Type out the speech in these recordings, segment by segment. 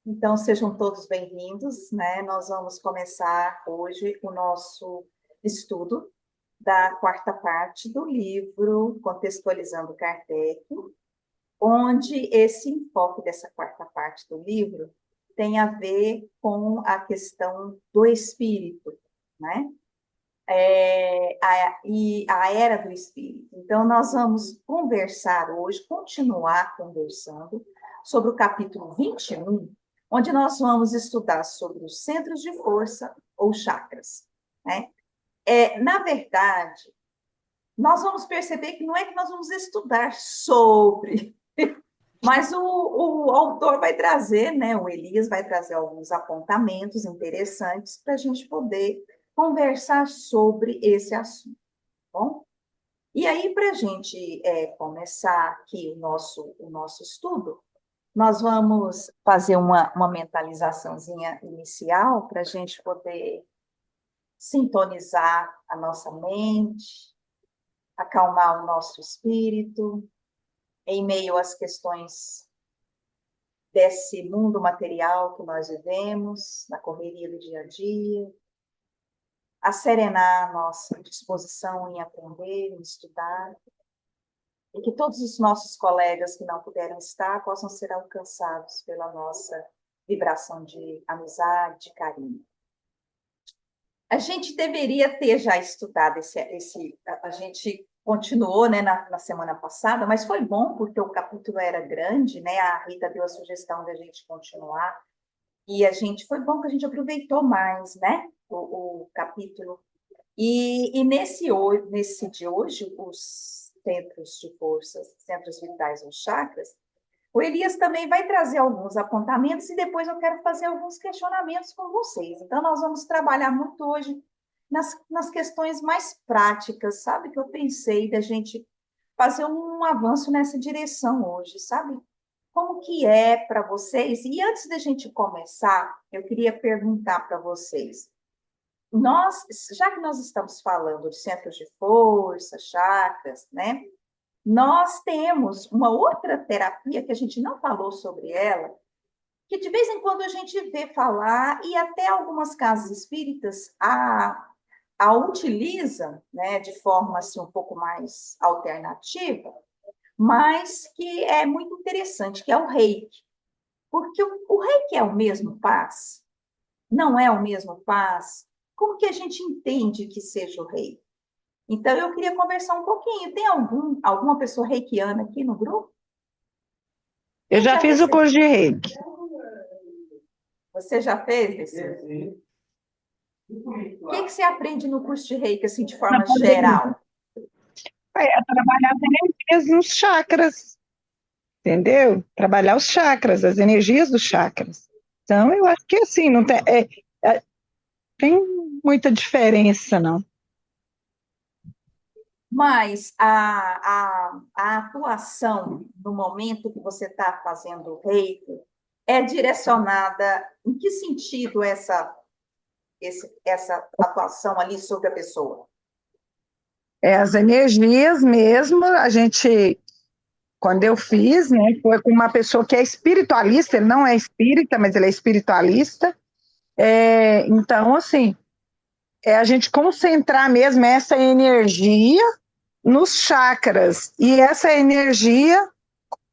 Então, sejam todos bem-vindos, né? Nós vamos começar hoje o nosso estudo da quarta parte do livro Contextualizando Kardec, onde esse enfoque dessa quarta parte do livro tem a ver com a questão do espírito, né? E a era do espírito. Então, nós vamos conversar hoje, continuar conversando sobre o capítulo 21, onde nós vamos estudar sobre os centros de força ou chakras, né? Na verdade, nós vamos perceber que não é que nós vamos estudar sobre, mas o autor vai trazer, né, o Elias vai trazer alguns apontamentos interessantes para a gente poder conversar sobre esse assunto, tá bom? E aí, para a gente começar aqui o nosso estudo, nós vamos fazer uma mentalizaçãozinha inicial para a gente poder sintonizar a nossa mente, acalmar o nosso espírito, em meio às questões desse mundo material que nós vivemos, na correria do dia a dia, a serenar a nossa disposição em aprender, em estudar, e que todos os nossos colegas que não puderam estar possam ser alcançados pela nossa vibração de amizade, de carinho. A gente deveria ter já estudado a gente continuou, né, na semana passada, mas foi bom porque o capítulo era grande, né? A Rita deu a sugestão da gente continuar e foi bom que a gente aproveitou mais, né? O capítulo. E nesse de hoje, os centros de forças, centros vitais ou chakras, o Elias também vai trazer alguns apontamentos e depois eu quero fazer alguns questionamentos com vocês. Então, nós vamos trabalhar muito hoje nas questões mais práticas, sabe? Que eu pensei da gente fazer um avanço nessa direção hoje, sabe? Como que é para vocês? E antes da gente começar, eu queria perguntar para vocês. Já que nós estamos falando de centros de força, chakras, né? Nós temos uma outra terapia que a gente não falou sobre ela, que de vez em quando a gente vê falar, e até algumas casas espíritas a utilizam, né, de forma assim, um pouco mais alternativa, mas que é muito interessante, que é o reiki. Porque o reiki é o mesmo paz? Não é o mesmo paz? Como que a gente entende que seja o reiki? Então, eu queria conversar um pouquinho. Tem alguma pessoa reikiana aqui no grupo? Eu Quem já já fiz o recebeu? curso de Reiki. Você já fez, Lecil? O que você aprende no curso de Reiki, assim, de Na forma pandemia. geral? Trabalhar as energias nos chakras, entendeu? Trabalhar os chakras, as energias dos chakras. Então, eu acho que assim, não tem, tem muita diferença, não. Mas a atuação no momento que você está fazendo o Reiki é direcionada em que sentido essa atuação ali sobre a pessoa? É as energias mesmo, a gente, quando eu fiz, né, foi com uma pessoa que é espiritualista, ele não é espírita, mas ele é espiritualista. Então, assim, é a gente concentrar mesmo essa energia nos chakras. E essa energia,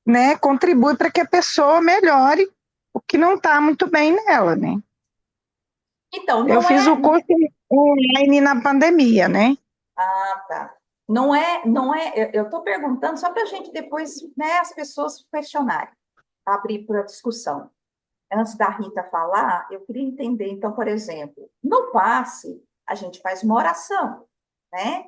né, contribui para que a pessoa melhore o que não está muito bem nela, né? Então, Eu não fiz é. o curso online na pandemia, né? Ah, tá. Não é. Eu estou perguntando só para a gente depois, né, as pessoas questionarem, abrir para discussão. Antes da Rita falar, eu queria entender, então, por exemplo, no passe, a gente faz uma oração, né?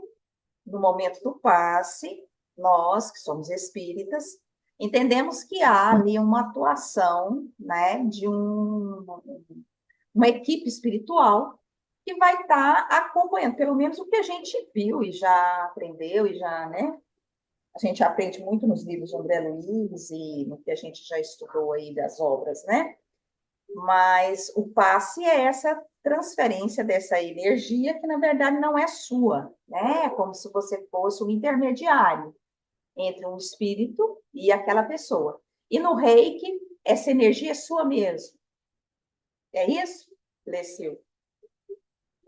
No momento do passe, nós, que somos espíritas, entendemos que há ali uma atuação, né, de uma equipe espiritual que vai estar acompanhando, pelo menos o que a gente viu e já aprendeu e já, né? A gente aprende muito nos livros de André Luiz e no que a gente já estudou aí das obras, né? Mas o passe é essa transferência dessa energia que, na verdade, não é sua, né? É como se você fosse um intermediário entre um espírito e aquela pessoa. E no reiki, essa energia é sua mesmo. É isso, Lecil?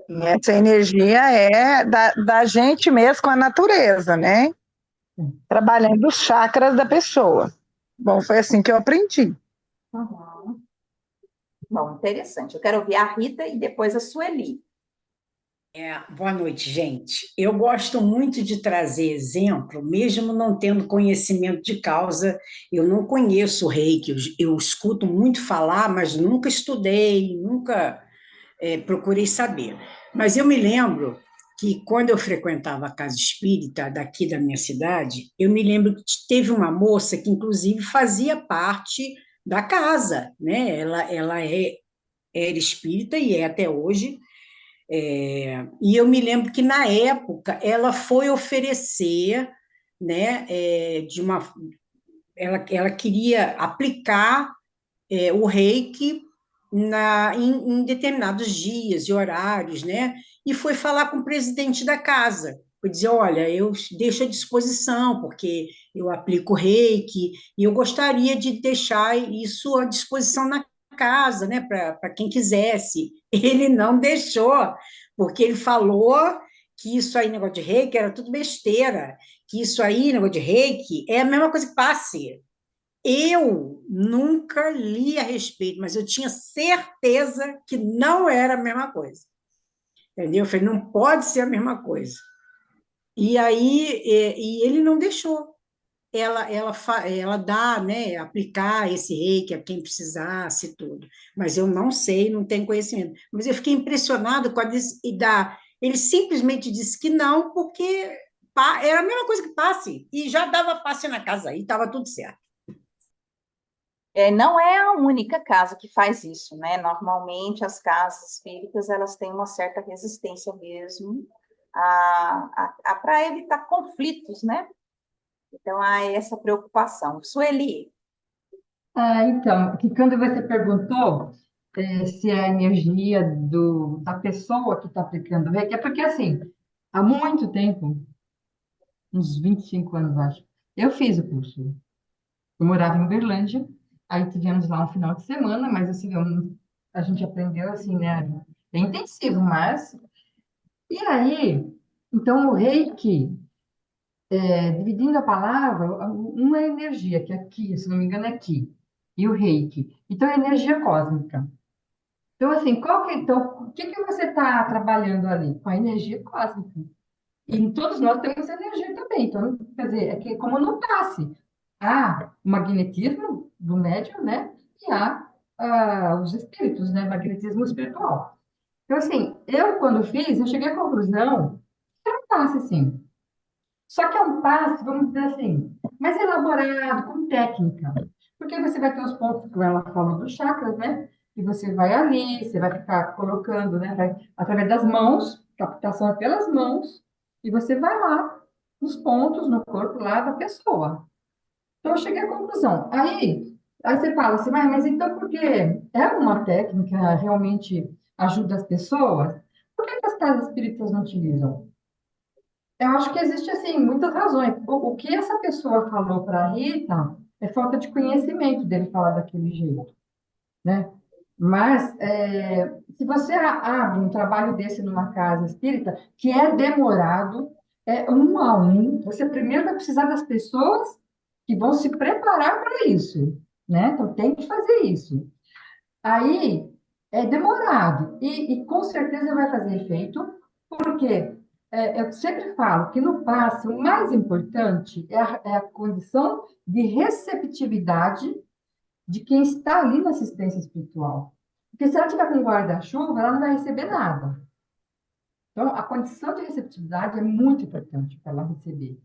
Essa energia é da gente mesmo com a natureza, né? Trabalhando os chakras da pessoa. Bom, foi assim que eu aprendi. Uhum. Bom, interessante. Eu quero ouvir a Rita e depois a Sueli. Boa noite, gente. Eu gosto muito de trazer exemplo, mesmo não tendo conhecimento de causa. Eu não conheço o reiki, eu escuto muito falar, mas nunca estudei, nunca procurei saber. Mas eu me lembro que quando eu frequentava a casa espírita daqui da minha cidade, eu me lembro que teve uma moça que, inclusive, fazia parte da casa, né? Era espírita e é até hoje. E eu me lembro que, na época, ela foi oferecer, né, ela queria aplicar o reiki em determinados dias e horários, né? E foi falar com o presidente da casa. Foi dizer, olha, eu deixo à disposição, porque eu aplico reiki, e eu gostaria de deixar isso à disposição na casa, né, para quem quisesse. Ele não deixou, porque ele falou que isso aí, negócio de reiki, era tudo besteira, que isso aí, negócio de reiki, é a mesma coisa que passe. Eu nunca li a respeito, mas eu tinha certeza que não era a mesma coisa. Entendeu? Eu falei, não pode ser a mesma coisa. E aí, ele não deixou. Ela dá, né, aplicar esse reiki a quem precisasse e tudo. Mas eu não sei, não tenho conhecimento. Mas eu fiquei impressionada com a ele simplesmente disse que não, porque era a mesma coisa que passe. E já dava passe na casa aí, estava tudo certo. Não é a única casa que faz isso, né? Normalmente as casas espíritas elas têm uma certa resistência mesmo para evitar conflitos, né? Então há essa preocupação. Sueli, Então, que quando você perguntou se é a energia da pessoa que está aplicando o reiki, é porque, assim, há muito tempo, uns 25 anos, acho, eu fiz o curso. Eu morava em Uberlândia, aí tivemos lá um final de semana, mas, assim, a gente aprendeu, assim, né, bem intensivo, mas... E aí, então, o reiki, dividindo a palavra, uma é energia, que é aqui, se não me engano, é aqui, e o reiki. Então, é energia cósmica. Então, assim, o que que você está trabalhando ali? Com a energia cósmica. E todos nós temos energia também. Então, quer dizer, é que como no passe, há o magnetismo do médium, né? E há os espíritos, né? Magnetismo espiritual. Então, assim, eu quando fiz, eu cheguei à conclusão que é um passe, sim. Só que é um passe, vamos dizer assim, mais elaborado, com técnica. Porque você vai ter os pontos que ela falou dos chakras, né? E você vai ali, você vai ficar colocando, né? Através das mãos, captação é pelas mãos, e você vai lá nos pontos no corpo lá da pessoa. Então, eu cheguei à conclusão. Aí você fala assim, mas então por que é uma técnica realmente ajuda as pessoas? Por que as casas espíritas não utilizam? Eu acho que existe, assim, muitas razões. O que essa pessoa falou para a Rita é falta de conhecimento dele falar daquele jeito, né? Mas, se você abre um trabalho desse numa casa espírita, que é demorado, é um a um, você primeiro vai precisar das pessoas que vão se preparar para isso, né? Então, tem que fazer isso. Aí, é demorado e com certeza vai fazer efeito, porque eu sempre falo que no passe o mais importante é a condição de receptividade de quem está ali na assistência espiritual. Porque se ela tiver com guarda-chuva, ela não vai receber nada. Então, a condição de receptividade é muito importante para ela receber.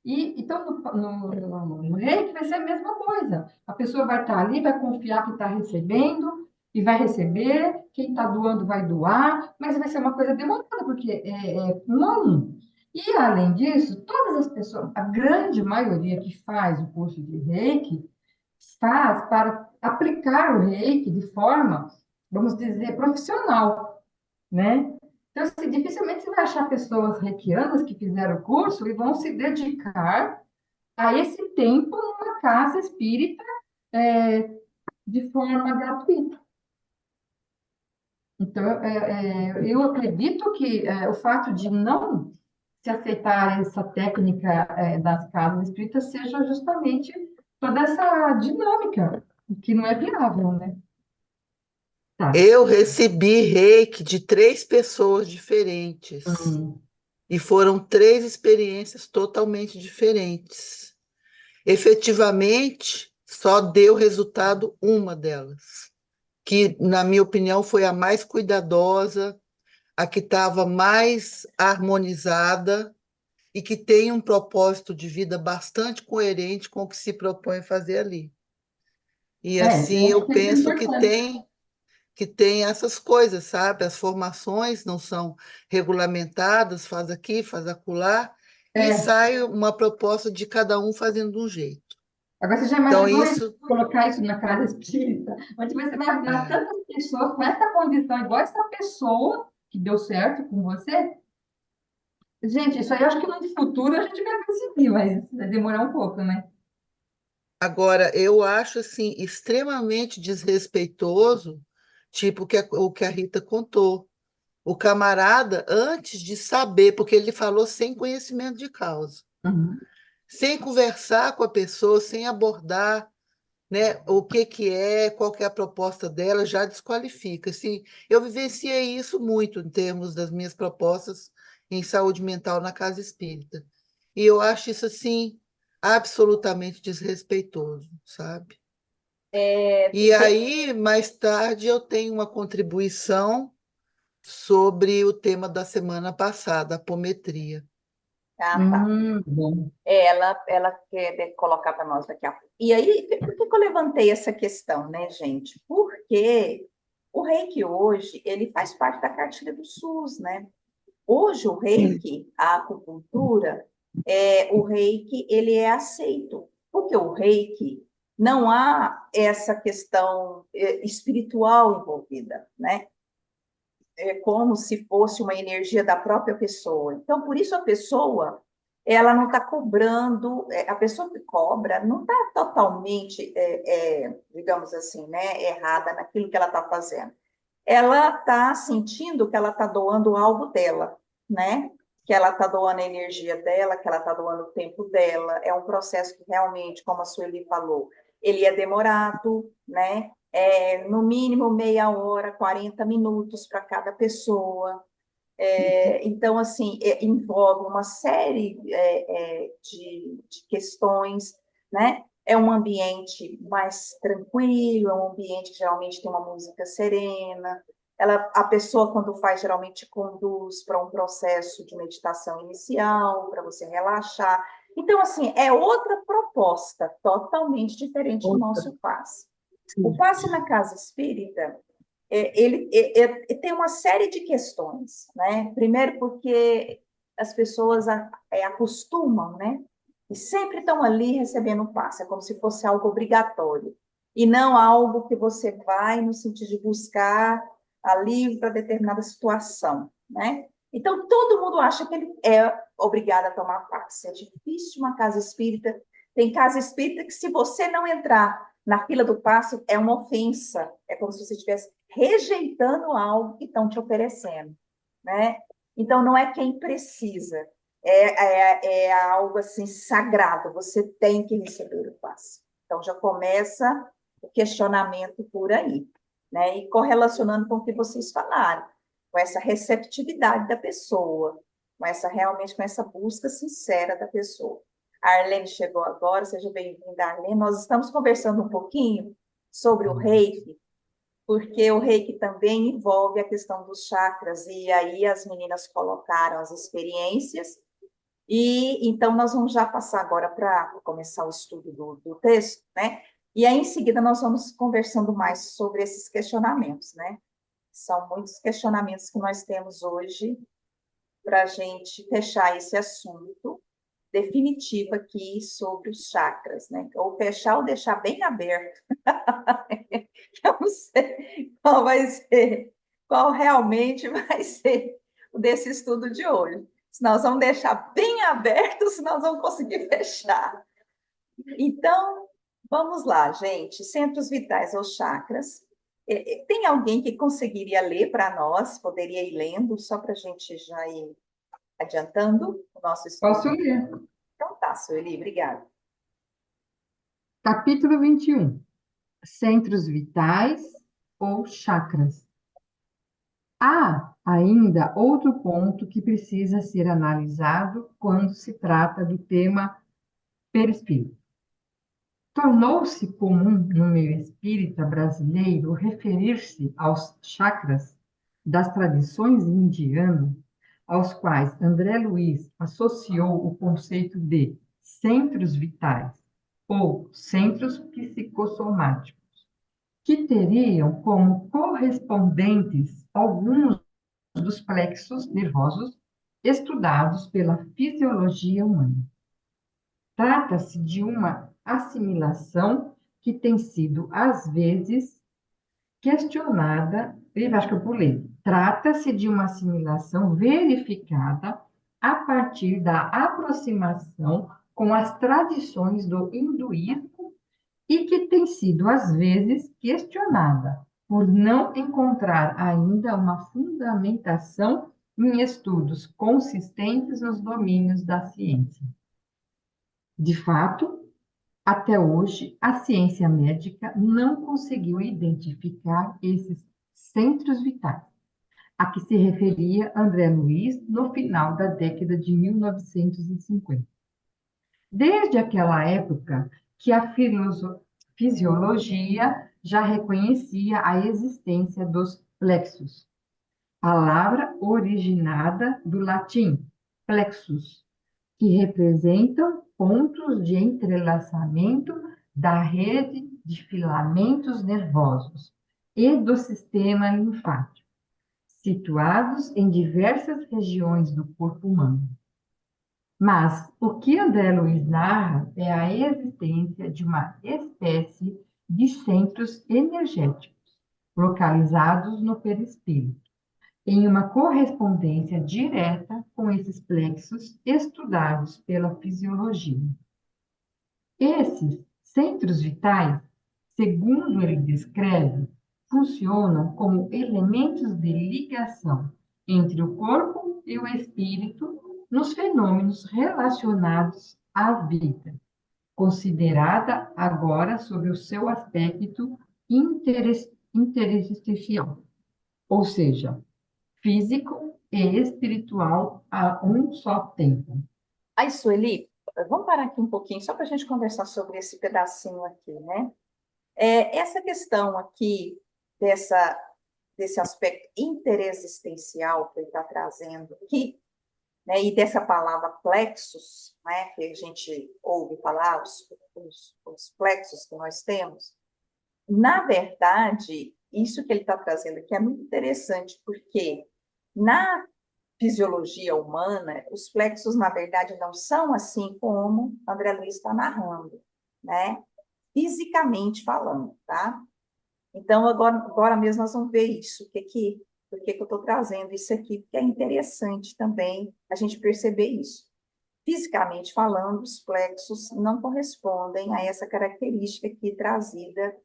Então, no reiki vai ser a mesma coisa. A pessoa vai estar ali, vai confiar que está recebendo e vai receber. Quem está doando vai doar, mas vai ser uma coisa demorada, porque é um a um. E, além disso, todas as pessoas, a grande maioria que faz o curso de reiki, faz para aplicar o reiki de forma, vamos dizer, profissional, né? Então, assim, dificilmente você vai achar pessoas reikianas que fizeram o curso e vão se dedicar a esse tempo numa casa espírita é, de forma gratuita. Então, eu acredito que o fato de não se aceitar essa técnica das casas espíritas seja justamente toda essa dinâmica que não é viável, né? Tá. Eu recebi reiki de 3 pessoas diferentes. Hum, E foram 3 experiências totalmente diferentes. Efetivamente, só deu resultado uma delas, que, na minha opinião, foi a mais cuidadosa, a que estava mais harmonizada e que tem um propósito de vida bastante coerente com o que se propõe fazer ali. E eu assim acho eu que isso é penso importante. que tem essas coisas, sabe? As formações não são regulamentadas, faz aqui, faz acolá, e É, sai uma proposta de cada um fazendo de um jeito. agora, você já Então, imaginou isso. colocar isso na casa espírita? Onde você vai arrumar É. tantas pessoas com essa condição, igual essa pessoa que deu certo com você? Gente, isso aí eu acho que no futuro a gente vai conseguir, mas vai demorar um pouco, né? Agora, eu acho assim extremamente desrespeitoso, tipo o que a Rita contou. O camarada, antes de saber, porque ele falou sem conhecimento de causa, Uhum. sem conversar com a pessoa, sem abordar, né, o que que é, qual que é a proposta dela, já desqualifica. Assim, eu vivenciei isso muito em termos das minhas propostas em saúde mental na casa espírita. E eu acho isso assim absolutamente desrespeitoso, sabe? É, E aí, mais tarde, eu tenho uma contribuição sobre o tema da semana passada, a apometria. ah, tá. Bom. Ela quer colocar para nós daqui a pouco. E aí, por que que eu levantei essa questão, né, gente? Porque o reiki hoje, ele faz parte da cartilha do SUS, né? Hoje o reiki, a acupuntura, o reiki, ele é aceito. Porque o reiki, não há essa questão espiritual envolvida, né? É como se fosse uma energia da própria pessoa. Então, por isso a pessoa, ela não está cobrando, a pessoa que cobra não está totalmente, digamos assim, né, errada naquilo que ela está fazendo. Ela está sentindo que ela está doando algo dela, né? Que ela está doando a energia dela, que ela está doando o tempo dela. É um processo que realmente, como a Sueli falou, ele é demorado, né? No mínimo meia hora, 40 minutos para cada pessoa. Então, assim, envolve uma série de questões, né? É um ambiente mais tranquilo, é um ambiente que geralmente tem uma música serena. A pessoa, quando faz, geralmente conduz para um processo de meditação inicial, para você relaxar. Então, assim, é outra proposta, totalmente diferente do Outra. nosso passe. O Sim. passe na casa espírita, ele tem uma série de questões, né? Primeiro porque as pessoas acostumam, né? E sempre estão ali recebendo o passe, é como se fosse algo obrigatório, e não algo que você vai no sentido de buscar alívio para determinada situação, né? Então, todo mundo acha que ele é obrigado a tomar passe. É difícil uma casa espírita. Tem casa espírita que, se você não entrar na fila do passe, é uma ofensa. É como se você estivesse rejeitando algo que estão te oferecendo, né? Então, não é quem precisa, é algo assim sagrado, você tem que receber o passe. Então, já começa o questionamento por aí, né? E correlacionando com o que vocês falaram, com essa receptividade da pessoa, realmente com essa busca sincera da pessoa. A Arlene chegou agora, seja bem-vinda, Arlene. Nós estamos conversando um pouquinho sobre o reiki, porque o reiki também envolve a questão dos chakras, e aí as meninas colocaram as experiências, e então nós vamos já passar agora para começar o estudo do texto, né? E aí em seguida nós vamos conversando mais sobre esses questionamentos, né? São muitos questionamentos que nós temos hoje para a gente fechar esse assunto definitivo aqui sobre os chakras, né? Ou fechar ou deixar bem aberto. Eu não sei qual vai ser, qual realmente vai ser o desse estudo de hoje. Se nós vamos deixar bem aberto, se nós vamos conseguir fechar. Então, vamos lá, gente. Centros vitais ou chakras Tem alguém que conseguiria ler para nós? Poderia ir lendo, só para a gente já ir adiantando o nosso Posso estudo? ler. Então tá, Sueli, obrigada. Capítulo 21. Centros vitais ou chakras. Há ainda outro ponto que precisa ser analisado quando se trata do tema perispírito. Tornou-se comum no meio espírita brasileiro referir-se aos chakras das tradições indianas, aos quais André Luiz associou o conceito de centros vitais ou centros psicossomáticos, que teriam como correspondentes alguns dos plexos nervosos estudados pela fisiologia humana. Trata-se de uma assimilação que tem sido, às vezes, questionada. Acho que eu pulei. Trata-se de uma assimilação verificada a partir da aproximação com as tradições do hinduísmo e que tem sido, às vezes, questionada por não encontrar ainda uma fundamentação em estudos consistentes nos domínios da ciência. De fato, até hoje, a ciência médica não conseguiu identificar esses centros vitais, a que se referia André Luiz no final da década de 1950. Desde aquela época que a fisiologia já reconhecia a existência dos plexos, palavra originada do latim plexus, que representam pontos de entrelaçamento da rede de filamentos nervosos e do sistema linfático, situados em diversas regiões do corpo humano. Mas o que André Luiz narra é a existência de uma espécie de centros energéticos localizados no perispírito, em uma correspondência direta com esses plexos estudados pela fisiologia. Esses centros vitais, segundo ele descreve, funcionam como elementos de ligação entre o corpo e o espírito nos fenômenos relacionados à vida, considerada agora sob o seu aspecto interexistencial, ou seja, físico e espiritual a um só tempo. Aí, Sueli, vamos parar aqui um pouquinho, só para a gente conversar sobre esse pedacinho aqui, né? Essa questão aqui desse aspecto interexistencial que ele está trazendo aqui, né, e dessa palavra plexos, né, que a gente ouve falar, os plexos que nós temos, na verdade, isso que ele está trazendo aqui é muito interessante, porque na fisiologia humana, os plexos, na verdade, não são assim como André Luiz está narrando, né? Fisicamente falando, tá? Então, agora mesmo nós vamos ver isso, por que eu estou trazendo isso aqui, porque é interessante também a gente perceber isso. Fisicamente falando, os plexos não correspondem a essa característica aqui trazida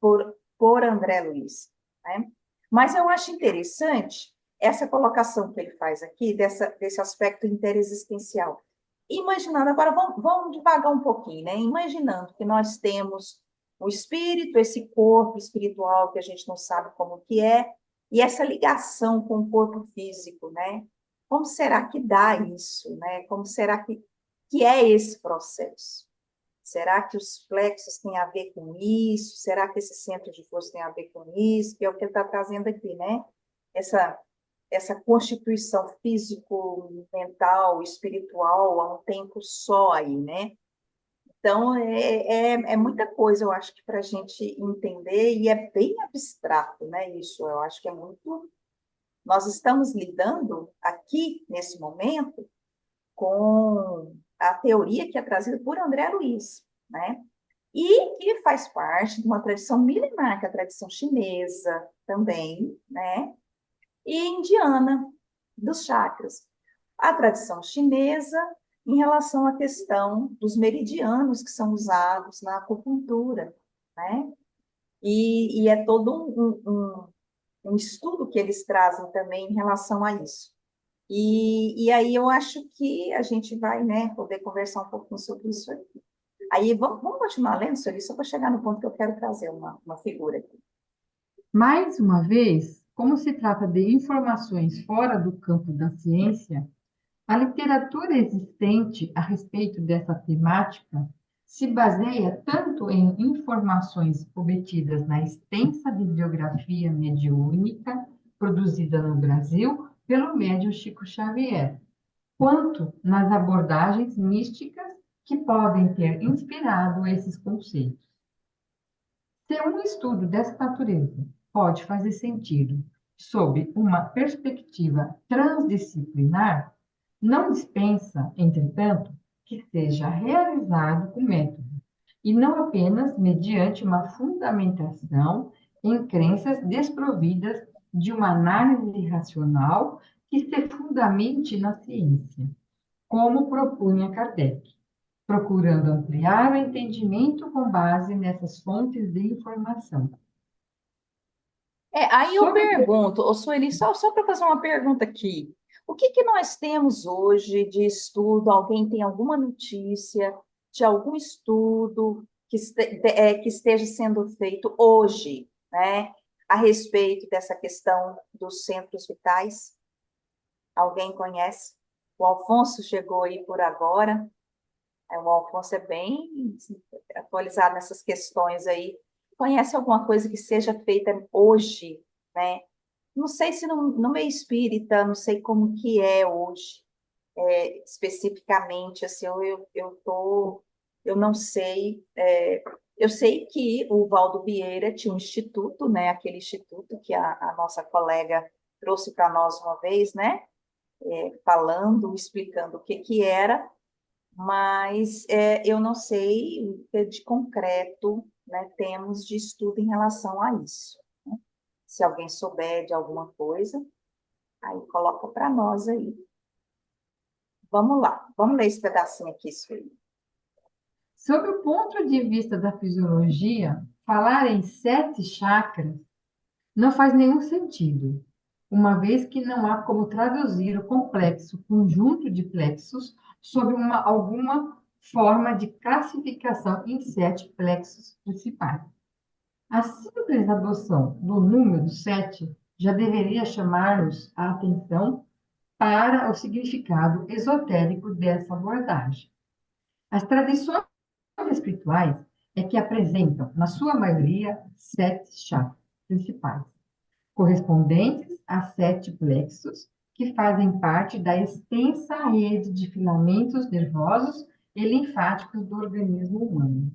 por André Luiz, né? Mas eu acho interessante essa colocação que ele faz aqui, desse aspecto interexistencial. Imaginando, agora vamos devagar um pouquinho, né? Imaginando que nós temos o espírito, esse corpo espiritual que a gente não sabe como que é, e essa ligação com o corpo físico, né? Como será que dá isso, né? Como será que é esse processo? Será que os plexos têm a ver com isso? Será que esse centro de força tem a ver com isso? Que é o que ele está trazendo aqui, né? Essa constituição físico, mental, espiritual a um tempo só aí, né? Então, é muita coisa, eu acho que para a gente entender, e é bem abstrato, né? Isso, eu acho que é muito. Nós estamos lidando aqui, nesse momento, com a teoria que é trazida por André Luiz, né? E que faz parte de uma tradição milenar, que é a tradição chinesa também, né? E indiana, dos chakras. A tradição chinesa, em relação à questão dos meridianos que são usados na acupuntura, né? e é todo um estudo que eles trazem também em relação a isso. E aí eu acho que a gente vai, né, poder conversar um pouquinho sobre isso aqui. Aí vamos continuar lendo sobre isso, só para chegar no ponto que eu quero trazer uma figura aqui. Mais uma vez, como se trata de informações fora do campo da ciência, a literatura existente a respeito dessa temática se baseia tanto em informações obtidas na extensa bibliografia mediúnica produzida no Brasil pelo médium Chico Xavier, quanto nas abordagens místicas que podem ter inspirado esses conceitos. Se um estudo dessa natureza pode fazer sentido sob uma perspectiva transdisciplinar, não dispensa, entretanto, que seja realizado com método, e não apenas mediante uma fundamentação em crenças desprovidas de uma análise racional que se fundamente na ciência, como propunha Kardec, procurando ampliar o entendimento com base nessas fontes de informação. Aí eu Sobre pergunto, ô Sueli, só para fazer uma pergunta aqui. O que que nós temos hoje de estudo? Alguém tem alguma notícia de algum estudo que esteja sendo feito hoje, né, a respeito dessa questão dos centros vitais? Alguém conhece? O Alfonso chegou aí por agora. O Alfonso é bem atualizado nessas questões aí. Conhece alguma coisa que seja feita hoje, né? Não sei se no meio espírita, não sei como que é hoje, especificamente, assim, eu não sei. Eu sei que o Valdo Vieira tinha um instituto, né? Aquele instituto que a nossa colega trouxe para nós uma vez, né? Falando, explicando o que que era, mas eu não sei o que de concreto, né, temos de estudo em relação a isso. Né? Se alguém souber de alguma coisa, aí coloca para nós aí. Vamos lá, vamos ler esse pedacinho aqui, Sueli. Sob o ponto de vista da fisiologia, falar em 7 chakras não faz nenhum sentido, uma vez que não há como traduzir o complexo conjunto de plexos sob alguma forma de classificação em 7 plexos principais. A simples adoção do número 7 já deveria chamar-nos a atenção para o significado esotérico dessa abordagem. As tradições espirituais é que apresentam, na sua maioria, 7 chakras principais, correspondentes a 7 plexos, que fazem parte da extensa rede de filamentos nervosos e linfáticos do organismo humano.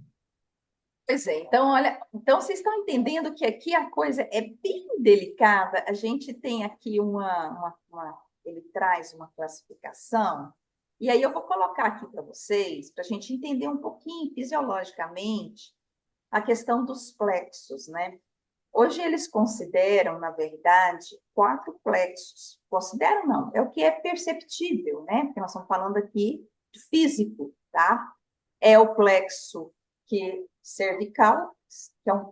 Pois é, então, olha, então vocês estão entendendo que aqui a coisa é bem delicada. A gente tem aqui ele traz uma classificação, e aí eu vou colocar aqui para vocês, para a gente entender um pouquinho fisiologicamente a questão dos plexos, né? Hoje eles consideram, na verdade, 4 plexos. Consideram não, é o que é perceptível, né? Porque nós estamos falando aqui de físico, tá? É o plexo cervical,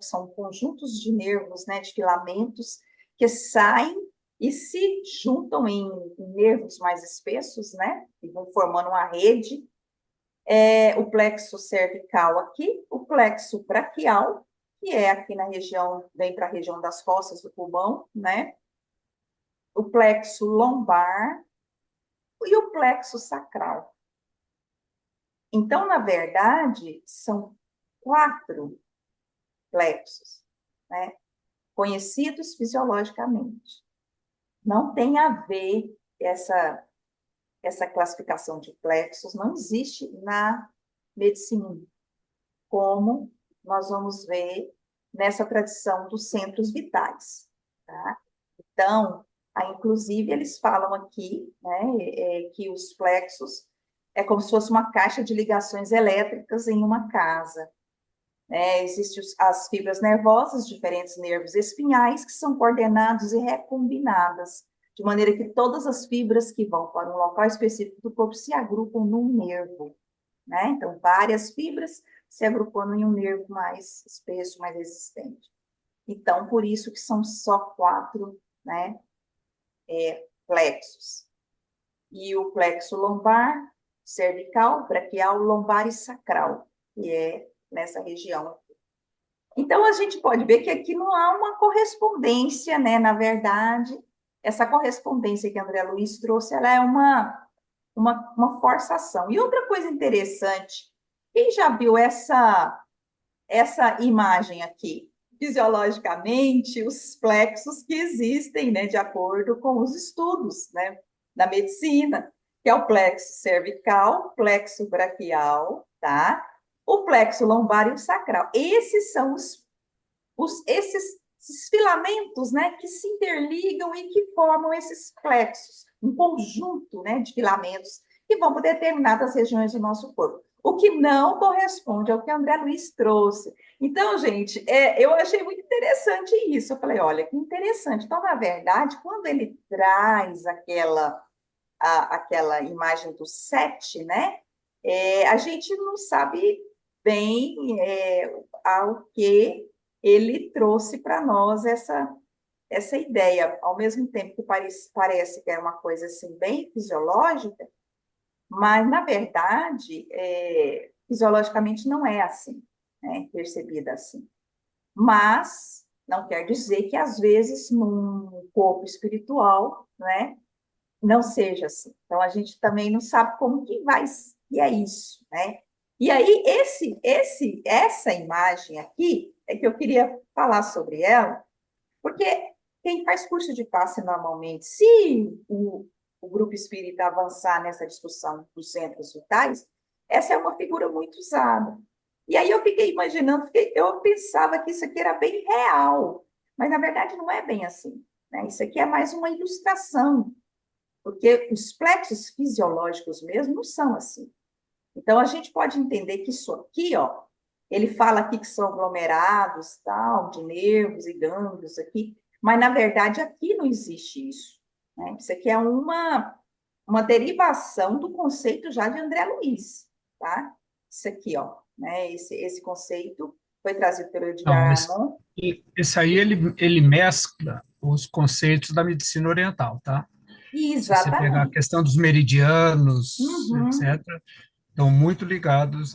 são conjuntos de nervos, né, de filamentos que saem e se juntam em nervos mais espessos, né, e vão formando uma rede. O plexo cervical aqui, o plexo braquial, que é aqui na região, vem para a região das fossas do pulmão, né, o plexo lombar e o plexo sacral. Então, na verdade, são 4 plexos, né, conhecidos fisiologicamente. Não tem a ver essa classificação de plexos, não existe na medicina, como nós vamos ver nessa tradição dos centros vitais. Tá? Então, inclusive, eles falam aqui, né, que os plexos é como se fosse uma caixa de ligações elétricas em uma casa. Existem as fibras nervosas, diferentes nervos espinhais, que são coordenados e recombinadas, de maneira que todas as fibras que vão para um local específico do corpo se agrupam num nervo. Né? Então, várias fibras se agrupando em um nervo mais espesso, mais resistente. Então, por isso que são só 4, né, plexos. E o plexo lombar, cervical, braquial, lombar e sacral, que é nessa região. Então, a gente pode ver que aqui não há uma correspondência, né? Na verdade, essa correspondência que André Luiz trouxe, ela é uma forçação. E outra coisa interessante, quem já viu essa imagem aqui? Fisiologicamente, os plexos que existem, né, de acordo com os estudos, né, da medicina, que é o plexo cervical, plexo braquial, tá? O plexo lombar e o sacral. Esses são esses filamentos, né, que se interligam e que formam esses plexos, um conjunto, né, de filamentos que vão para determinadas regiões do nosso corpo. O que não corresponde ao que André Luiz trouxe. Então, gente, eu achei muito interessante isso. Eu falei, olha, que interessante. Então, na verdade, quando ele traz aquela imagem do 7, né, a gente não sabe bem ao que ele trouxe para nós essa ideia, ao mesmo tempo que parece que é uma coisa assim bem fisiológica, mas na verdade, fisiologicamente não é assim, né, percebida assim. Mas não quer dizer que às vezes num corpo espiritual, né, não seja assim. Então a gente também não sabe como que vai, e é isso, né? E aí essa imagem aqui é que eu queria falar sobre ela, porque quem faz curso de passe normalmente, se o grupo espírita avançar nessa discussão dos centros vitais, essa é uma figura muito usada. E aí eu fiquei imaginando, eu pensava que isso aqui era bem real, mas na verdade não é bem assim, né? Isso aqui é mais uma ilustração, porque os plexos fisiológicos mesmo não são assim. Então, a gente pode entender que isso aqui, ó, ele fala aqui que são aglomerados, tal, de nervos e gânglios aqui, mas, na verdade, aqui não existe isso, né? Isso aqui é uma derivação do conceito já de André Luiz, tá? Isso aqui, ó, né? Esse conceito foi trazido pelo Não, Edgar Arnon. esse aí ele mescla os conceitos da medicina oriental, tá? Se você pegar a Exatamente. questão dos meridianos, Uhum. etc., estão muito ligados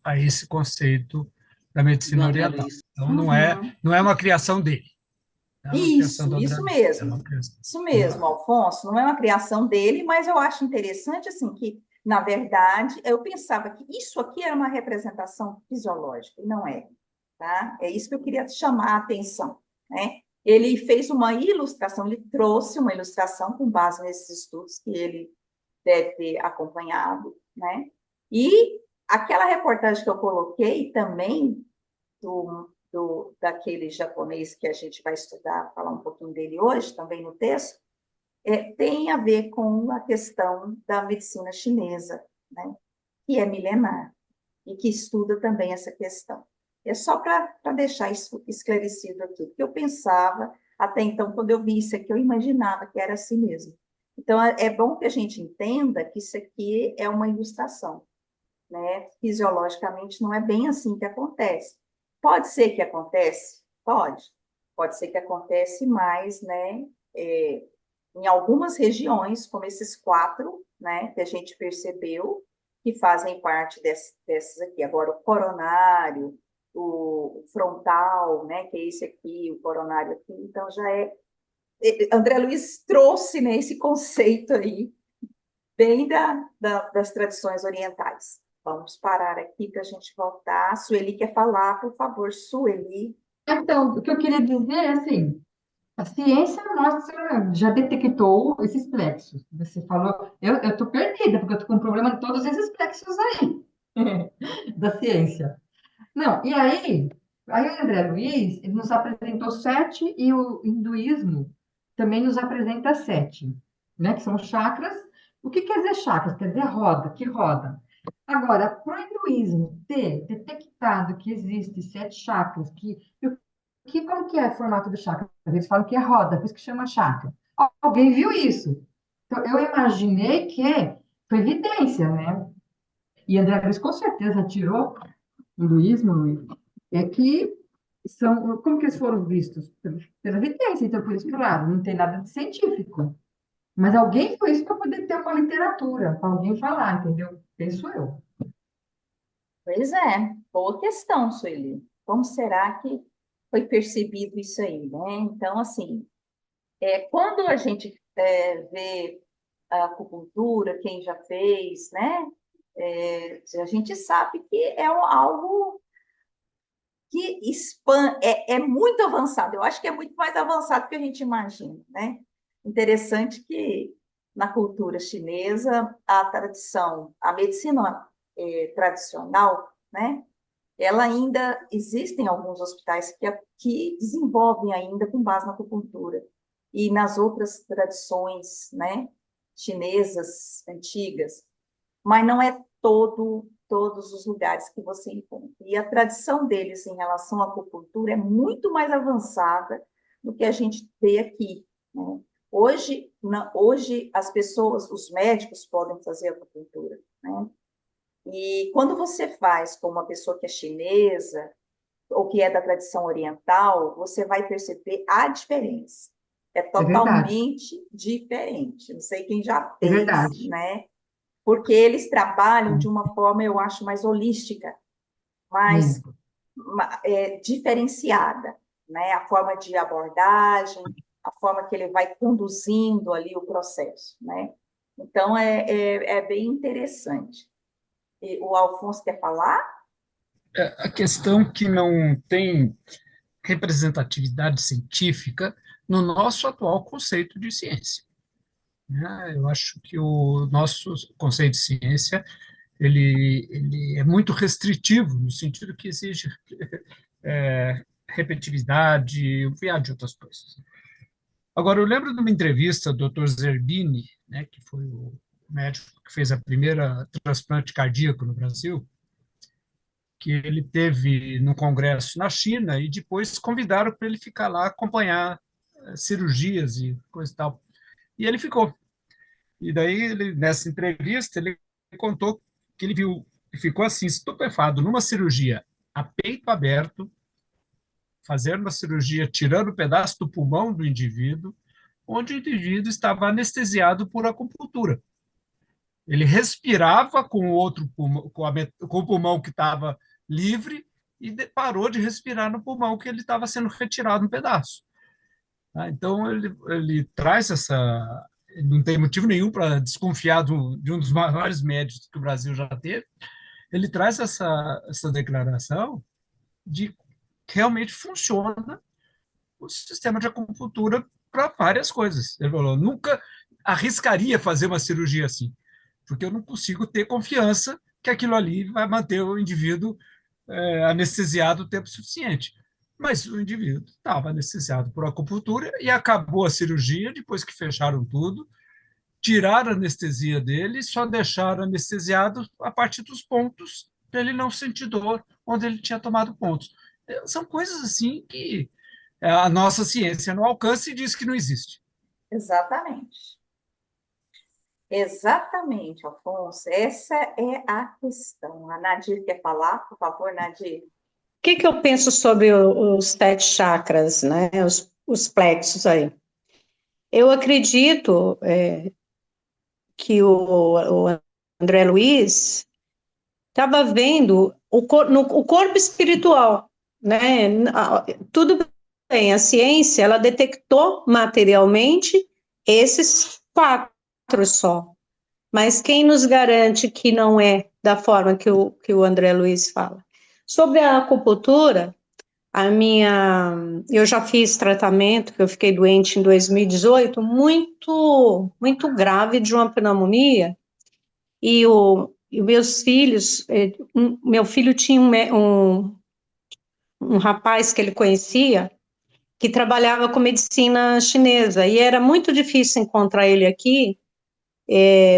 a esse conceito da do medicina André oriental. Luiz. Então, Uhum. não é uma criação dele, não é uma criação do André Isso Luiz, é mesmo. uma criação. Isso mesmo, Alfonso. Não é uma criação dele, mas eu acho interessante, assim, que, na verdade, eu pensava que isso aqui era uma representação fisiológica, e não é, tá? É isso que eu queria chamar a atenção, né? Ele fez uma ilustração, ele trouxe uma ilustração com base nesses estudos que ele deve ter acompanhado, né? E aquela reportagem que eu coloquei também daquele japonês que a gente vai estudar, falar um pouquinho dele hoje, também no texto, tem a ver com a questão da medicina chinesa, né, que é milenar, e que estuda também essa questão. É só para deixar isso esclarecido aqui, porque eu pensava, até então, quando eu vi isso aqui, eu imaginava que era assim mesmo. Então, é bom que a gente entenda que isso aqui é uma ilustração, né? Fisiologicamente não é bem assim que acontece. Pode ser que acontece? Pode. Pode ser que acontece mais, né? Em algumas regiões, como esses 4, né? Que a gente percebeu, que fazem parte desses aqui. Agora, o coronário, o frontal, né? Que é esse aqui, o coronário aqui. Então, já André Luiz trouxe, né, esse conceito aí, bem das tradições orientais. Vamos parar aqui para a gente voltar. A Sueli quer falar, por favor, Sueli. Então, o que eu queria dizer é assim, a ciência mostra, já detectou esses plexos. Você falou, eu estou perdida, porque eu estou com um problema de todos esses plexos aí, da ciência. Não, aí o André Luiz, ele nos apresentou 7 e o hinduísmo também nos apresenta 7, né? Que são chakras. O que quer dizer chakras? Quer dizer roda, que roda. Agora, para o hinduísmo ter detectado que existe 7 chakras, como que é o formato do chakra? Eles falam que é roda, por isso que chama chakra. Alguém viu isso? Então, eu imaginei que foi evidência, né? E André Luiz com certeza tirou hinduísmo, é que como que eles foram vistos? Pela evidência, então, por isso, claro, não tem nada de científico. Mas alguém fez isso para poder ter uma literatura, para alguém falar, entendeu? Penso eu. Pois é, boa questão, Sueli. Como será que foi percebido isso aí, né? Então, assim, quando a gente vê a acupuntura, quem já fez, né? A gente sabe que é algo que é muito avançado. Eu acho que é muito mais avançado do que a gente imagina, né? Interessante que na cultura chinesa a tradição, a medicina tradicional, né? Ela ainda existem alguns hospitais que desenvolvem ainda com base na acupuntura e nas outras tradições, né? Chinesas antigas, mas não é todos os lugares que você encontra. E a tradição deles em relação à acupuntura é muito mais avançada do que a gente vê aqui, né? Hoje as pessoas, os médicos podem fazer acupuntura, né? E quando você faz com uma pessoa que é chinesa ou que é da tradição oriental, você vai perceber a diferença. É É verdade, totalmente diferente. Não sei quem já é fez, verdade. né? Porque eles trabalham de uma forma, eu acho, mais holística, mais Hum. diferenciada, né? A forma de abordagem, a forma que ele vai conduzindo ali o processo, né? Então, é bem interessante. E o Alfonso quer falar? A questão que não tem representatividade científica no nosso atual conceito de ciência, né? Eu acho que o nosso conceito de ciência ele é muito restritivo, no sentido que exige repetitividade e um de outras coisas. Agora, eu lembro de uma entrevista do Dr. Zerbini, né, que foi o médico que fez a primeira transplante cardíaco no Brasil, que ele teve no congresso na China e depois convidaram para ele ficar lá acompanhar cirurgias e coisa e tal. E ele ficou. E daí, nessa entrevista, ele contou que ele viu, ficou assim, estupefado, numa cirurgia a peito aberto, fazendo uma cirurgia, tirando um pedaço do pulmão do indivíduo, onde o indivíduo estava anestesiado por acupuntura. Ele respirava com o outro pulmão, com o pulmão que estava livre e parou de respirar no pulmão que ele estava sendo retirado um pedaço. Tá? Então, ele traz essa. Não tem motivo nenhum para desconfiar de um dos maiores médicos que o Brasil já teve. Ele traz essa declaração de que realmente funciona o sistema de acupuntura para várias coisas. Ele falou: nunca arriscaria fazer uma cirurgia assim, porque eu não consigo ter confiança que aquilo ali vai manter o indivíduo anestesiado o tempo suficiente. Mas o indivíduo estava anestesiado por acupuntura e acabou a cirurgia, depois que fecharam tudo, tiraram a anestesia dele e só deixaram anestesiado a partir dos pontos para ele não sentir dor onde ele tinha tomado pontos. São coisas assim que a nossa ciência não alcança e diz que não existe. Exatamente. Exatamente, Alfonso. Essa é a questão. A Nadir quer falar? Por favor, Nadir. O que eu penso sobre os 7 chakras, né? Os plexos aí. Eu acredito que o André Luiz estava vendo o corpo espiritual, né? Tudo bem, a ciência, ela detectou materialmente esses 4 só, mas quem nos garante que não é da forma que o André Luiz fala? Sobre a acupuntura, eu já fiz tratamento, que eu fiquei doente em 2018, muito grave de uma pneumonia, e os meus filhos, meu filho tinha um rapaz que ele conhecia, que trabalhava com medicina chinesa, e era muito difícil encontrar ele aqui,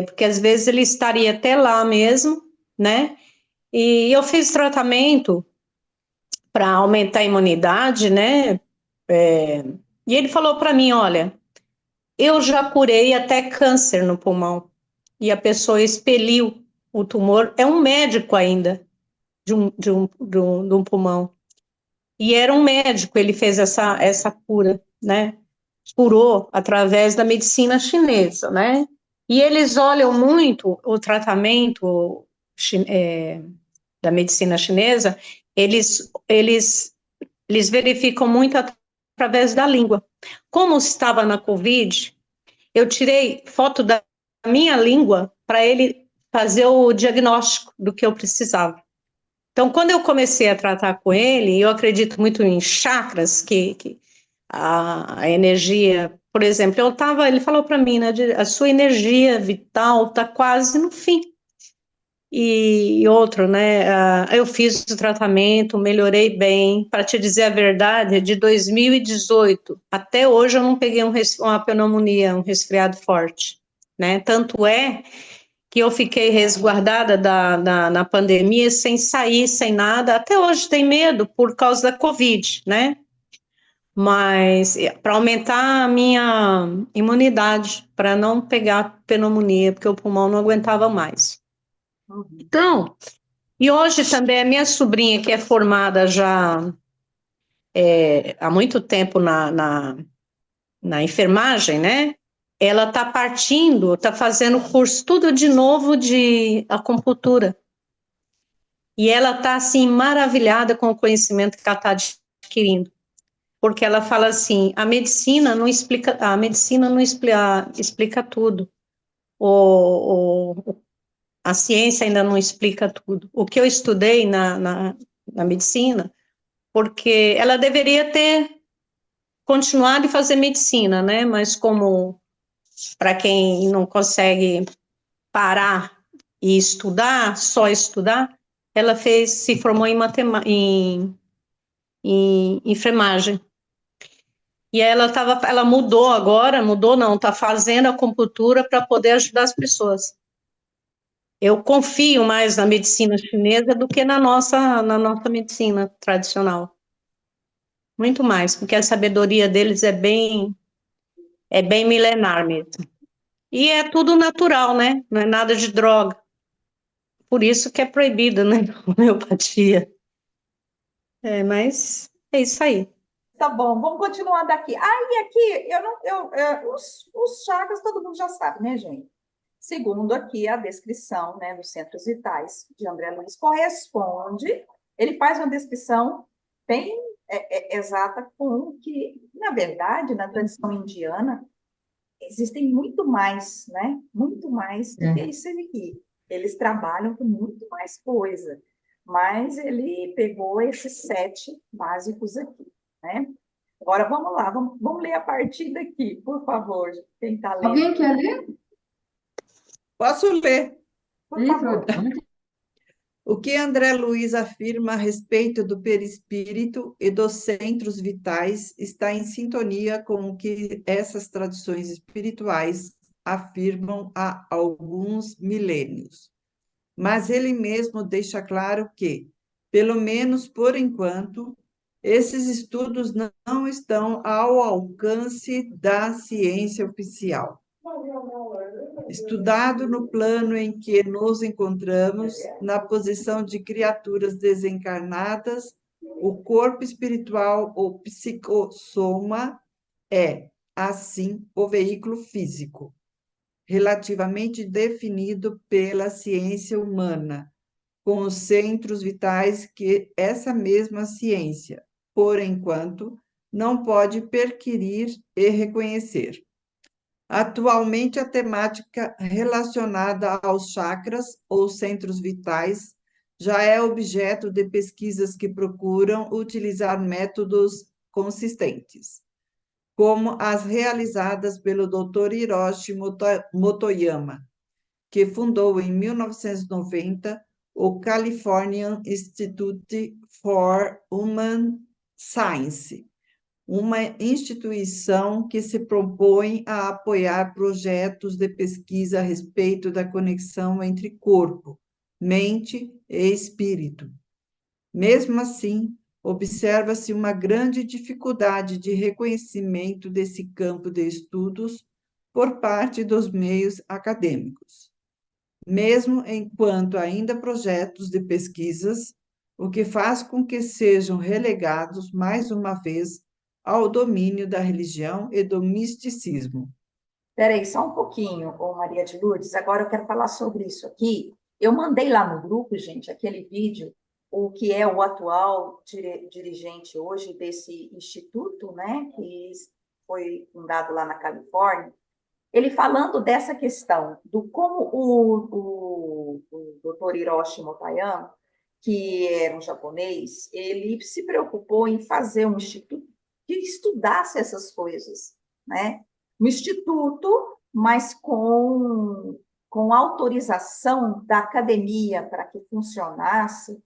porque às vezes ele estaria até lá mesmo, né? E eu fiz tratamento para aumentar a imunidade, né? E ele falou para mim, olha, eu já curei até câncer no pulmão. E a pessoa expeliu o tumor. É um médico ainda de um pulmão. e era um médico, ele fez essa cura, né? Curou através da medicina chinesa, né? E eles olham muito o tratamento da medicina chinesa, eles verificam muito através da língua. Como estava na Covid, eu tirei foto da minha língua para ele fazer o diagnóstico do que eu precisava. Então, quando eu comecei a tratar com ele, eu acredito muito em chakras, que a energia, por exemplo, ele falou para mim, né, a sua energia vital está quase no fim. E outro, né, eu fiz o tratamento, melhorei bem, para te dizer a verdade, de 2018 até hoje eu não peguei uma pneumonia, um resfriado forte, né, tanto é que eu fiquei resguardada na pandemia, sem sair, sem nada, até hoje tem medo por causa da Covid, né, mas para aumentar a minha imunidade, para não pegar pneumonia, porque o pulmão não aguentava mais. Então, e hoje também a minha sobrinha, que é formada já há muito tempo na enfermagem, né? Ela está partindo, está fazendo curso tudo de novo de acupuntura. E ela está, assim, maravilhada com o conhecimento que ela está adquirindo. Porque ela fala assim, a medicina não explica tudo. A ciência ainda não explica tudo. O que eu estudei na medicina, porque ela deveria ter continuado a fazer medicina, né? Mas como para quem não consegue parar e estudar, só estudar, ela se formou em enfermagem. E ela mudou agora, está fazendo a acupuntura para poder ajudar as pessoas. Eu confio mais na medicina chinesa do que na nossa medicina tradicional. Muito mais, porque a sabedoria deles é bem milenar mesmo. E é tudo natural, né? Não é nada de droga. Por isso que é proibida, né? A homeopatia. Mas é isso aí. Tá bom, vamos continuar daqui. E aqui, os chakras todo mundo já sabe, né, gente? Segundo aqui a descrição, né, dos centros vitais de André Luiz, corresponde, ele faz uma descrição bem exata com o que, na verdade, na tradição indiana, existem muito mais, né? Muito mais do que isso aqui. Eles trabalham com muito mais coisa, mas ele pegou esses 7 básicos aqui, né? Agora vamos lá, vamos ler a partir daqui, por favor, quem está lendo. Alguém quer ler? Posso ler? Por favor. O que André Luiz afirma a respeito do perispírito e dos centros vitais está em sintonia com o que essas tradições espirituais afirmam há alguns milênios. Mas ele mesmo deixa claro que, pelo menos por enquanto, esses estudos não estão ao alcance da ciência oficial. Estudado no plano em que nos encontramos, na posição de criaturas desencarnadas, o corpo espiritual ou psicossoma é, assim, o veículo físico, relativamente definido pela ciência humana, com os centros vitais que essa mesma ciência, por enquanto, não pode perquirir e reconhecer. Atualmente, a temática relacionada aos chakras ou centros vitais já é objeto de pesquisas que procuram utilizar métodos consistentes, como as realizadas pelo Dr. Hiroshi Motoyama, que fundou em 1990 o Californian Institute for Human Science, uma instituição que se propõe a apoiar projetos de pesquisa a respeito da conexão entre corpo, mente e espírito. Mesmo assim, observa-se uma grande dificuldade de reconhecimento desse campo de estudos por parte dos meios acadêmicos. Mesmo enquanto ainda projetos de pesquisas, o que faz com que sejam relegados, mais uma vez, ao domínio da religião e do misticismo. Espera aí, só um pouquinho, ô Maria de Lourdes, agora eu quero falar sobre isso aqui. Eu mandei lá no grupo, gente, aquele vídeo, o que é o atual dirigente hoje desse instituto, né, que foi fundado lá na Califórnia, ele falando dessa questão, do como o Dr. Hiroshi Motoyama, que era um japonês, ele se preocupou em fazer um instituto que estudasse essas coisas, né? Um instituto, mas com autorização da academia para que funcionasse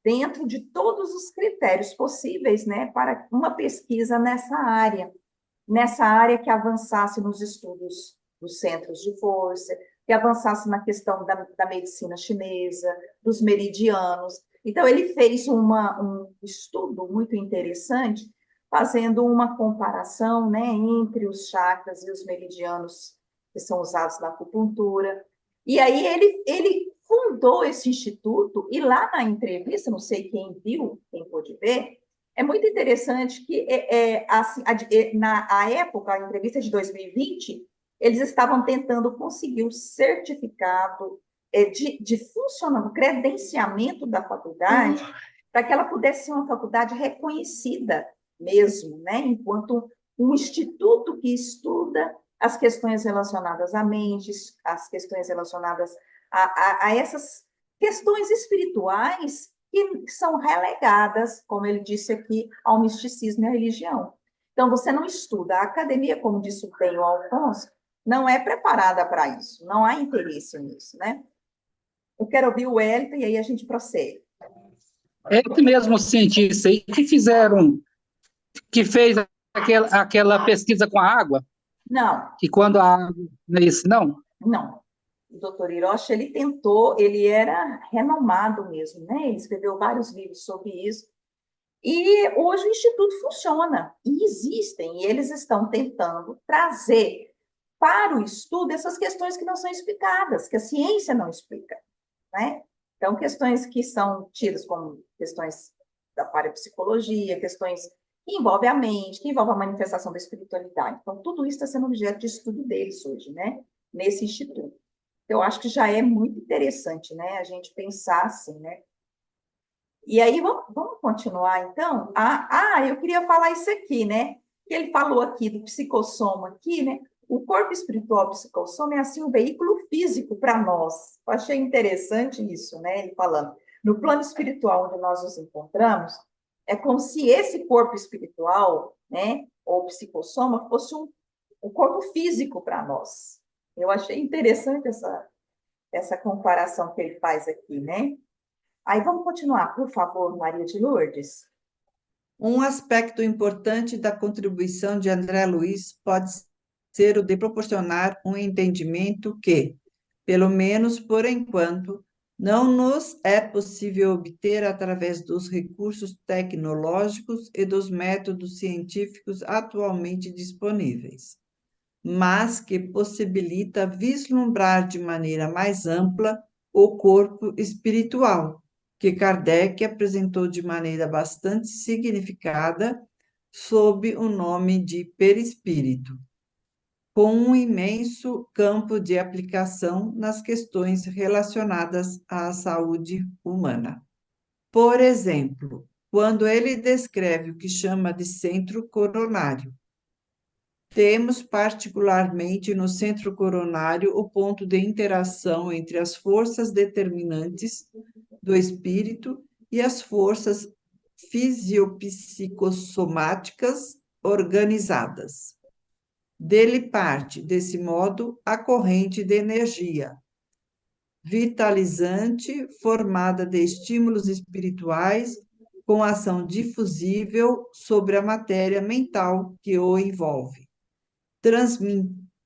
dentro de todos os critérios possíveis, né, para uma pesquisa nessa área que avançasse nos estudos dos centros de força, que avançasse na questão da medicina chinesa, dos meridianos. Então, ele fez um estudo muito interessante, fazendo uma comparação, né, entre os chakras e os meridianos que são usados na acupuntura. E aí ele fundou esse instituto, e lá na entrevista, não sei quem viu, quem pôde ver, é muito interessante que, assim, na época, a entrevista de 2020, eles estavam tentando conseguir o certificado de funcionamento, credenciamento da faculdade, para que ela pudesse ser uma faculdade reconhecida mesmo, né, enquanto um instituto que estuda as questões relacionadas à mente, as questões relacionadas a essas questões espirituais que são relegadas, como ele disse aqui, ao misticismo e à religião. Então, você não estuda. A academia, como disse bem o Alfonso, não é preparada para isso, não há interesse nisso, né? Eu quero ouvir o Wellington e aí a gente prossegue. Esse mesmo cientista aí que fez aquela pesquisa com a água, Não, que quando a água, não é isso, não? não. O doutor Hiroshi, ele tentou, ele era renomado mesmo, né? Ele escreveu vários livros sobre isso. E hoje o Instituto funciona, e existem, e eles estão tentando trazer para o estudo essas questões que não são explicadas, que a ciência não explica, né? Então, questões que são tidas como questões da parapsicologia, questões que envolvem a mente, que envolvem a manifestação da espiritualidade. Então, tudo isso está sendo objeto de estudo deles hoje, né? Nesse instituto. Eu acho que já é muito interessante, né? A gente pensar assim, né? E aí, vamos continuar, então? Eu queria falar isso aqui, né? Que ele falou aqui do psicossoma aqui, né? O corpo espiritual psicossoma é, assim, um veículo físico para nós. Eu achei interessante isso, né? Ele falando. No plano espiritual onde nós nos encontramos, é como se esse corpo espiritual, né? Ou psicossoma, fosse um corpo físico para nós. Eu achei interessante essa comparação que ele faz aqui, né? Aí vamos continuar, por favor, Maria de Lourdes. Um aspecto importante da contribuição de André Luiz pode ser o de proporcionar um entendimento que, pelo menos por enquanto, não nos é possível obter através dos recursos tecnológicos e dos métodos científicos atualmente disponíveis, mas que possibilita vislumbrar de maneira mais ampla o corpo espiritual, que Kardec apresentou de maneira bastante significada sob o nome de perispírito, com um imenso campo de aplicação nas questões relacionadas à saúde humana. Por exemplo, quando ele descreve o que chama de centro coronário, temos particularmente no centro coronário o ponto de interação entre as forças determinantes do espírito e as forças fisiopsicossomáticas organizadas. Dele parte, desse modo, a corrente de energia vitalizante formada de estímulos espirituais com ação difusível sobre a matéria mental que o envolve,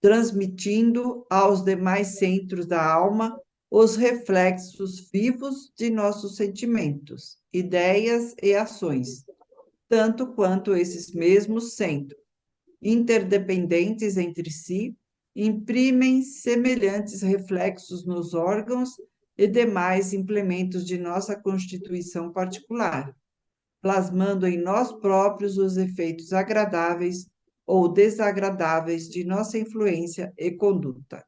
transmitindo aos demais centros da alma os reflexos vivos de nossos sentimentos, ideias e ações, tanto quanto esses mesmos centros, interdependentes entre si, imprimem semelhantes reflexos nos órgãos e demais implementos de nossa constituição particular, plasmando em nós próprios os efeitos agradáveis ou desagradáveis de nossa influência e conduta.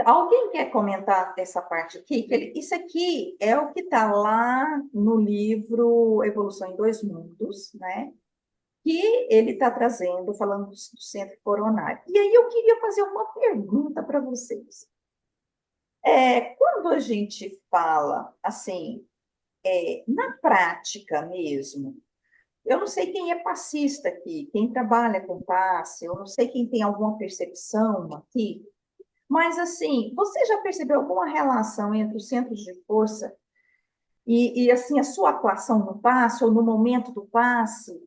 Alguém quer comentar dessa parte aqui? Isso aqui é o que está lá no livro Evolução em Dois Mundos, né? Que ele está trazendo, falando do centro coronário. E aí eu queria fazer uma pergunta para vocês. Quando a gente fala, assim, na prática mesmo, eu não sei quem é passista aqui, quem trabalha com passe, eu não sei quem tem alguma percepção aqui, mas, assim, você já percebeu alguma relação entre os centros de força assim, a sua atuação no passe ou no momento do passe?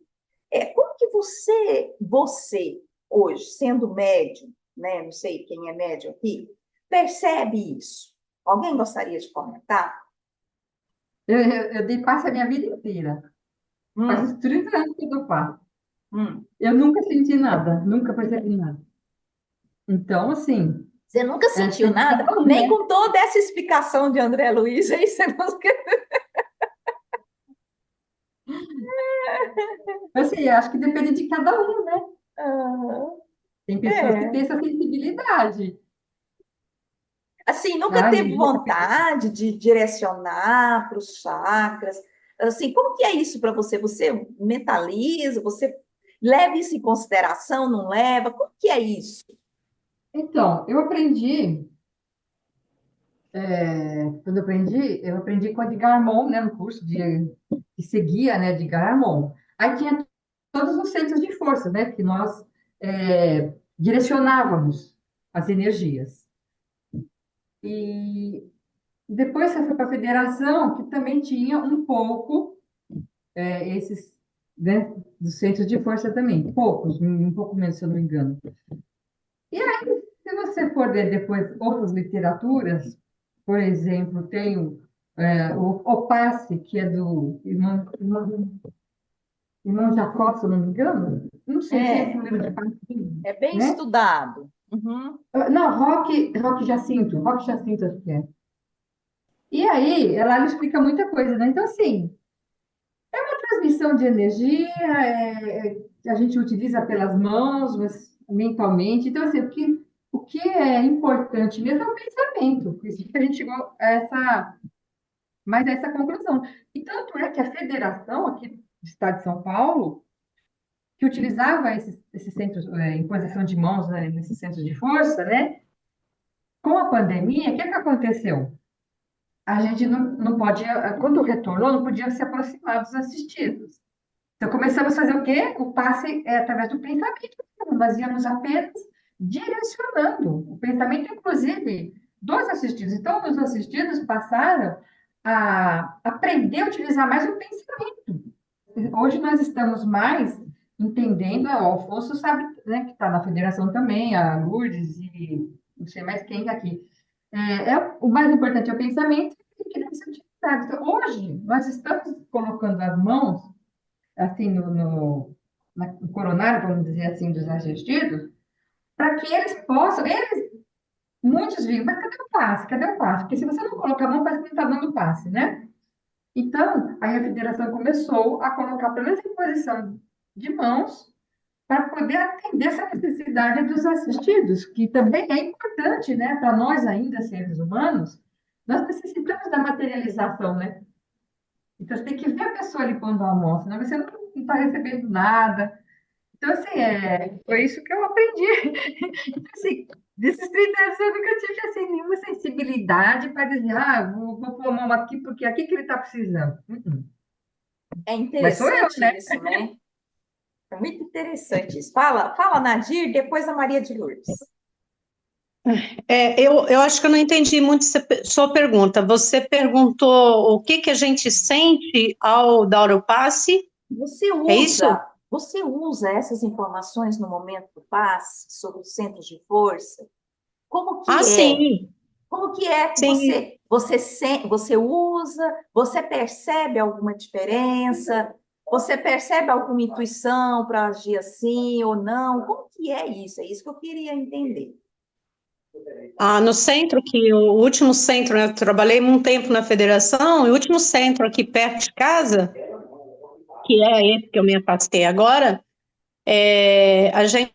Como que você hoje, sendo médium, né, não sei quem é médium aqui, percebe isso? Alguém gostaria de comentar? Eu dei passe a minha vida inteira. Faz uns Hum, 30 anos que eu dou passe. hum. Eu nunca senti nada, nunca percebi nada. Então, assim, Você nunca acho que é sentiu de nada? cada um, Nem né? com toda essa explicação de André Luiz, aí você não... Assim, acho que depende de cada um, né? Ah, Tem pessoas que é. têm essa sensibilidade. Assim, nunca Ah, teve energia vontade de direcionar para os chakras? Assim, como que é isso para você? Você mentaliza? Você leva isso em consideração? Não leva? Como que é isso? Então, quando eu aprendi com a Edgar Armon, né, no curso que seguia, né, Edgar Armon. Aí tinha todos os centros de força, né, que nós direcionávamos as energias. E depois você foi para a federação, que também tinha um pouco esses, né, dos centros de força também, poucos, um pouco menos, se eu não me engano. E aí, se você for ver depois outras literaturas, por exemplo, tem o Passe, que é do irmão Jacó, se eu não me engano, não sei se é esse É, o livro de Passe, é bem né? estudado. Uhum. Não, Roque Jacinto, acho que é. E aí, ela explica muita coisa, né? Então, assim, transmissão de energia, a gente utiliza pelas mãos, mas mentalmente. Então, assim, o que é importante mesmo é o pensamento. Por isso que a gente chegou mais a essa conclusão. E tanto é que a federação aqui do Estado de São Paulo, que utilizava esses centros, imposição de mãos, né, nesses centros de força, né? Com a pandemia, o que aconteceu? A gente não podia, quando retornou, não podia se aproximar dos assistidos. Então, começamos a fazer o quê? O passe através do pensamento. Nós íamos apenas direcionando o pensamento, inclusive, dos assistidos. Então, os assistidos passaram a aprender a utilizar mais o pensamento. Hoje nós estamos mais entendendo, o Alfonso sabe, né, que está na federação também, a Lourdes e não sei mais quem aqui. O mais importante é o pensamento e que deve ser utilizado. Então, hoje, nós estamos colocando as mãos assim, no coronário, vamos dizer assim, dos assistidos, para que eles possam, muitos vivem, mas cadê o passe? Cadê o passe? Porque se você não colocar a mão, parece que não está dando passe, né? Então, aí a federação começou a colocar pela imposição de mãos para poder atender essa necessidade dos assistidos, que também é importante, né? Para nós ainda, seres humanos, nós necessitamos da materialização, né? Então, você tem que ver a pessoa ali pondo a mão, senão você não está recebendo nada. Então, assim, foi isso que eu aprendi. Então, assim, desses 30 anos eu nunca tive, assim, nenhuma sensibilidade para dizer, vou pôr a mão aqui, porque aqui que ele está precisando. É Mas sou eu, interessante né? isso, né? É muito interessante isso. Fala, Nadir, depois a Maria de Lourdes. Eu acho que eu não entendi muito sua pergunta. Você perguntou o que a gente sente ao dar o passe? Você É isso? usa essas informações no momento do passe sobre os centros de força? Como que Ah, é? sim, Como que é que sim. você usa? Você percebe alguma diferença? Você percebe alguma intuição para agir assim ou não? Como que é isso? É isso que eu queria entender. No centro, o último centro, né, eu trabalhei um tempo na federação, e o último centro aqui perto de casa, que é esse que eu me afastei agora, a gente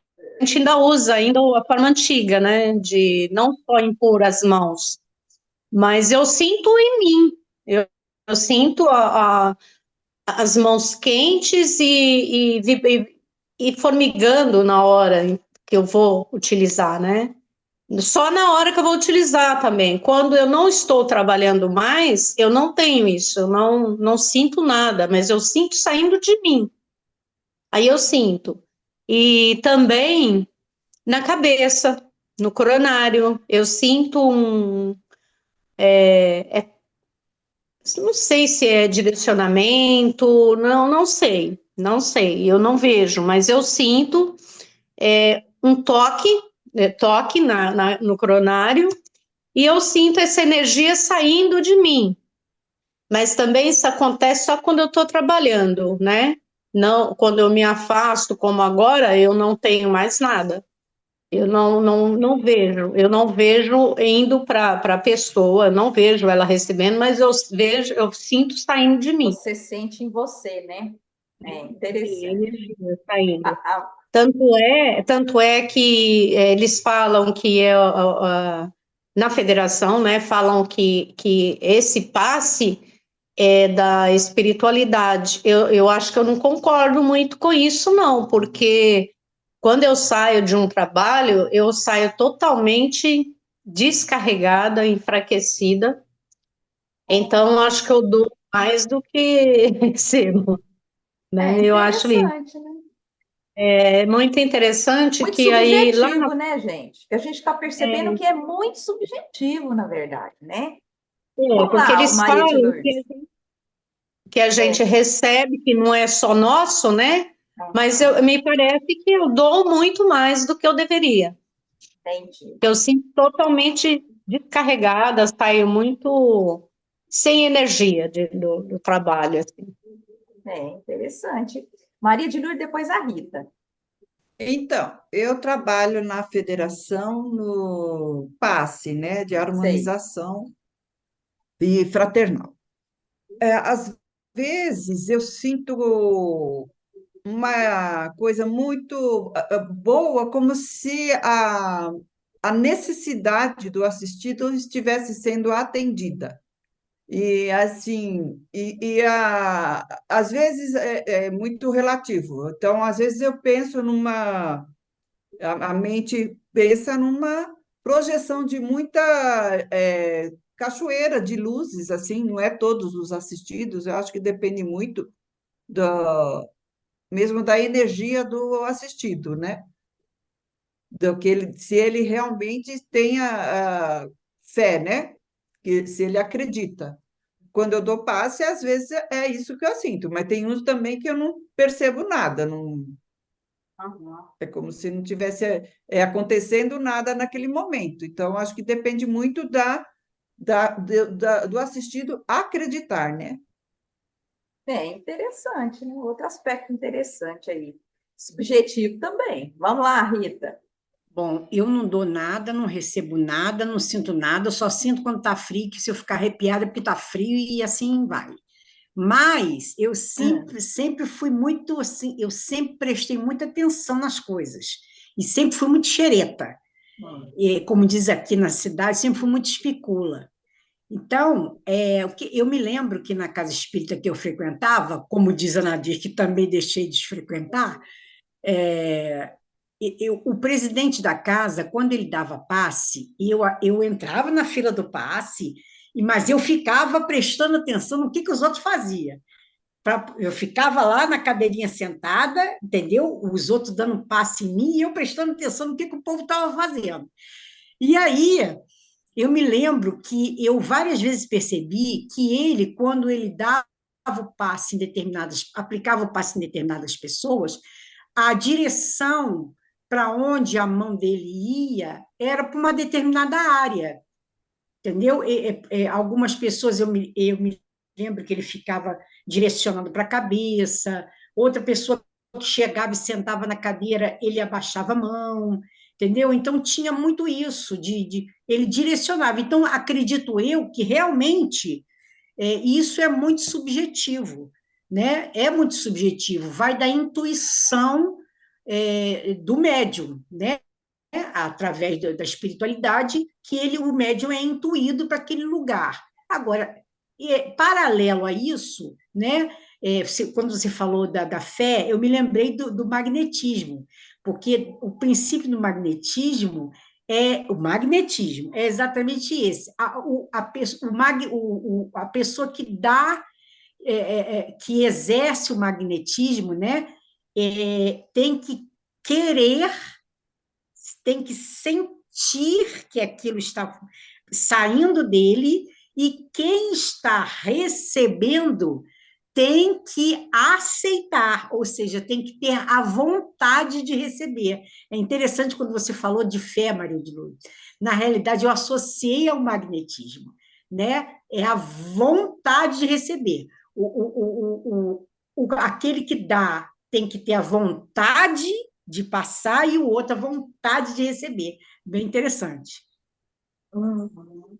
ainda usa ainda a forma antiga, né, de não só impor as mãos, mas eu sinto em mim, eu sinto as mãos quentes e formigando na hora que eu vou utilizar, né? Só na hora que eu vou utilizar também. Quando eu não estou trabalhando mais, eu não tenho isso, eu não sinto nada, mas eu sinto saindo de mim. Aí eu sinto. E também na cabeça, no coronário, eu sinto não sei se é direcionamento, não sei, eu não vejo, mas eu sinto um toque no coronário, e eu sinto essa energia saindo de mim. Mas também isso acontece só quando eu estou trabalhando, né? Não, quando eu me afasto, como agora, eu não tenho mais nada. Eu não vejo indo para a pessoa, eu não vejo ela recebendo, mas eu sinto saindo de mim. Você sente em você, né? É Sim, interessante. energia saindo. A- Tanto é que eles falam que na federação, né, falam que esse passe é da espiritualidade. Eu acho que eu não concordo muito com isso, não, porque quando eu saio de um trabalho, eu saio totalmente descarregada, enfraquecida. Então, acho que eu dou mais do que recebo, É né? Eu acho isso. interessante, né? É muito interessante Muito que aí lá subjetivo, né, gente? Que a gente está percebendo que é muito subjetivo, na verdade, né? Vamos porque lá, eles Maria de falam Lourdes. que a gente recebe, que não é só nosso, né? Mas me parece que eu dou muito mais do que eu deveria. Entendi. Eu sinto totalmente descarregada, saio muito sem energia do trabalho, assim. É interessante. Maria de Lourdes, depois a Rita. Então, eu trabalho na federação no PASSE, né, de Sei. harmonização e fraternal. Às vezes eu sinto uma coisa muito boa, como se a necessidade do assistido estivesse sendo atendida. E assim, às vezes é muito relativo. Então, às vezes eu penso a mente pensa numa projeção de muita cachoeira de luzes, assim, não é todos os assistidos, eu acho que depende muito mesmo da energia do assistido, né? Do que se ele realmente tem a fé, né? Que, se ele acredita. Quando eu dou passe, às vezes é isso que eu sinto, mas tem uns também que eu não percebo nada, não, é como se não tivesse acontecendo nada naquele momento. Então, acho que depende muito do assistido acreditar, né? É interessante, né? Outro aspecto interessante aí. Subjetivo também. Vamos lá, Rita. Bom, eu não dou nada, não recebo nada, não sinto nada, eu só sinto quando tá frio, que se eu ficar arrepiada é porque tá frio e assim vai. Mas eu sempre fui muito assim, eu sempre prestei muita atenção nas coisas e sempre fui muito xereta. E, como diz aqui na cidade, sempre fui muito espicula. Então, o que eu me lembro que na casa espírita que eu frequentava, como diz a Nadir, que também deixei de frequentar, é, o presidente da casa, quando ele dava passe, eu entrava na fila do passe, mas eu ficava prestando atenção no que os outros faziam. Eu ficava lá na cadeirinha sentada, entendeu? Os outros dando passe em mim e eu prestando atenção no que o povo estava fazendo. E aí, eu me lembro que eu várias vezes percebi que ele, quando ele dava o passe em aplicava o passe em determinadas pessoas, a direção para onde a mão dele ia era para uma determinada área, entendeu? Algumas pessoas eu me lembro que ele ficava direcionando para a cabeça, outra pessoa que chegava e sentava na cadeira, ele abaixava a mão, entendeu? Então tinha muito isso, ele direcionava. Então, acredito eu que realmente isso é muito subjetivo, né? É muito subjetivo, vai da intuição do médium, né? Através da espiritualidade, que o médium é intuído para aquele lugar. Agora, paralelo a isso, né? Quando você falou da fé, eu me lembrei do magnetismo, porque o princípio do magnetismo é exatamente esse. A pessoa que dá, que exerce o magnetismo, né? Tem que querer, tem que sentir que aquilo está saindo dele, e quem está recebendo tem que aceitar, ou seja, tem que ter a vontade de receber. É interessante quando você falou de fé, Maria de Lourdes. Na realidade, eu associei ao magnetismo, né? É a vontade de receber. Aquele que dá tem que ter a vontade de passar e o outro a vontade de receber. Bem interessante. Uhum.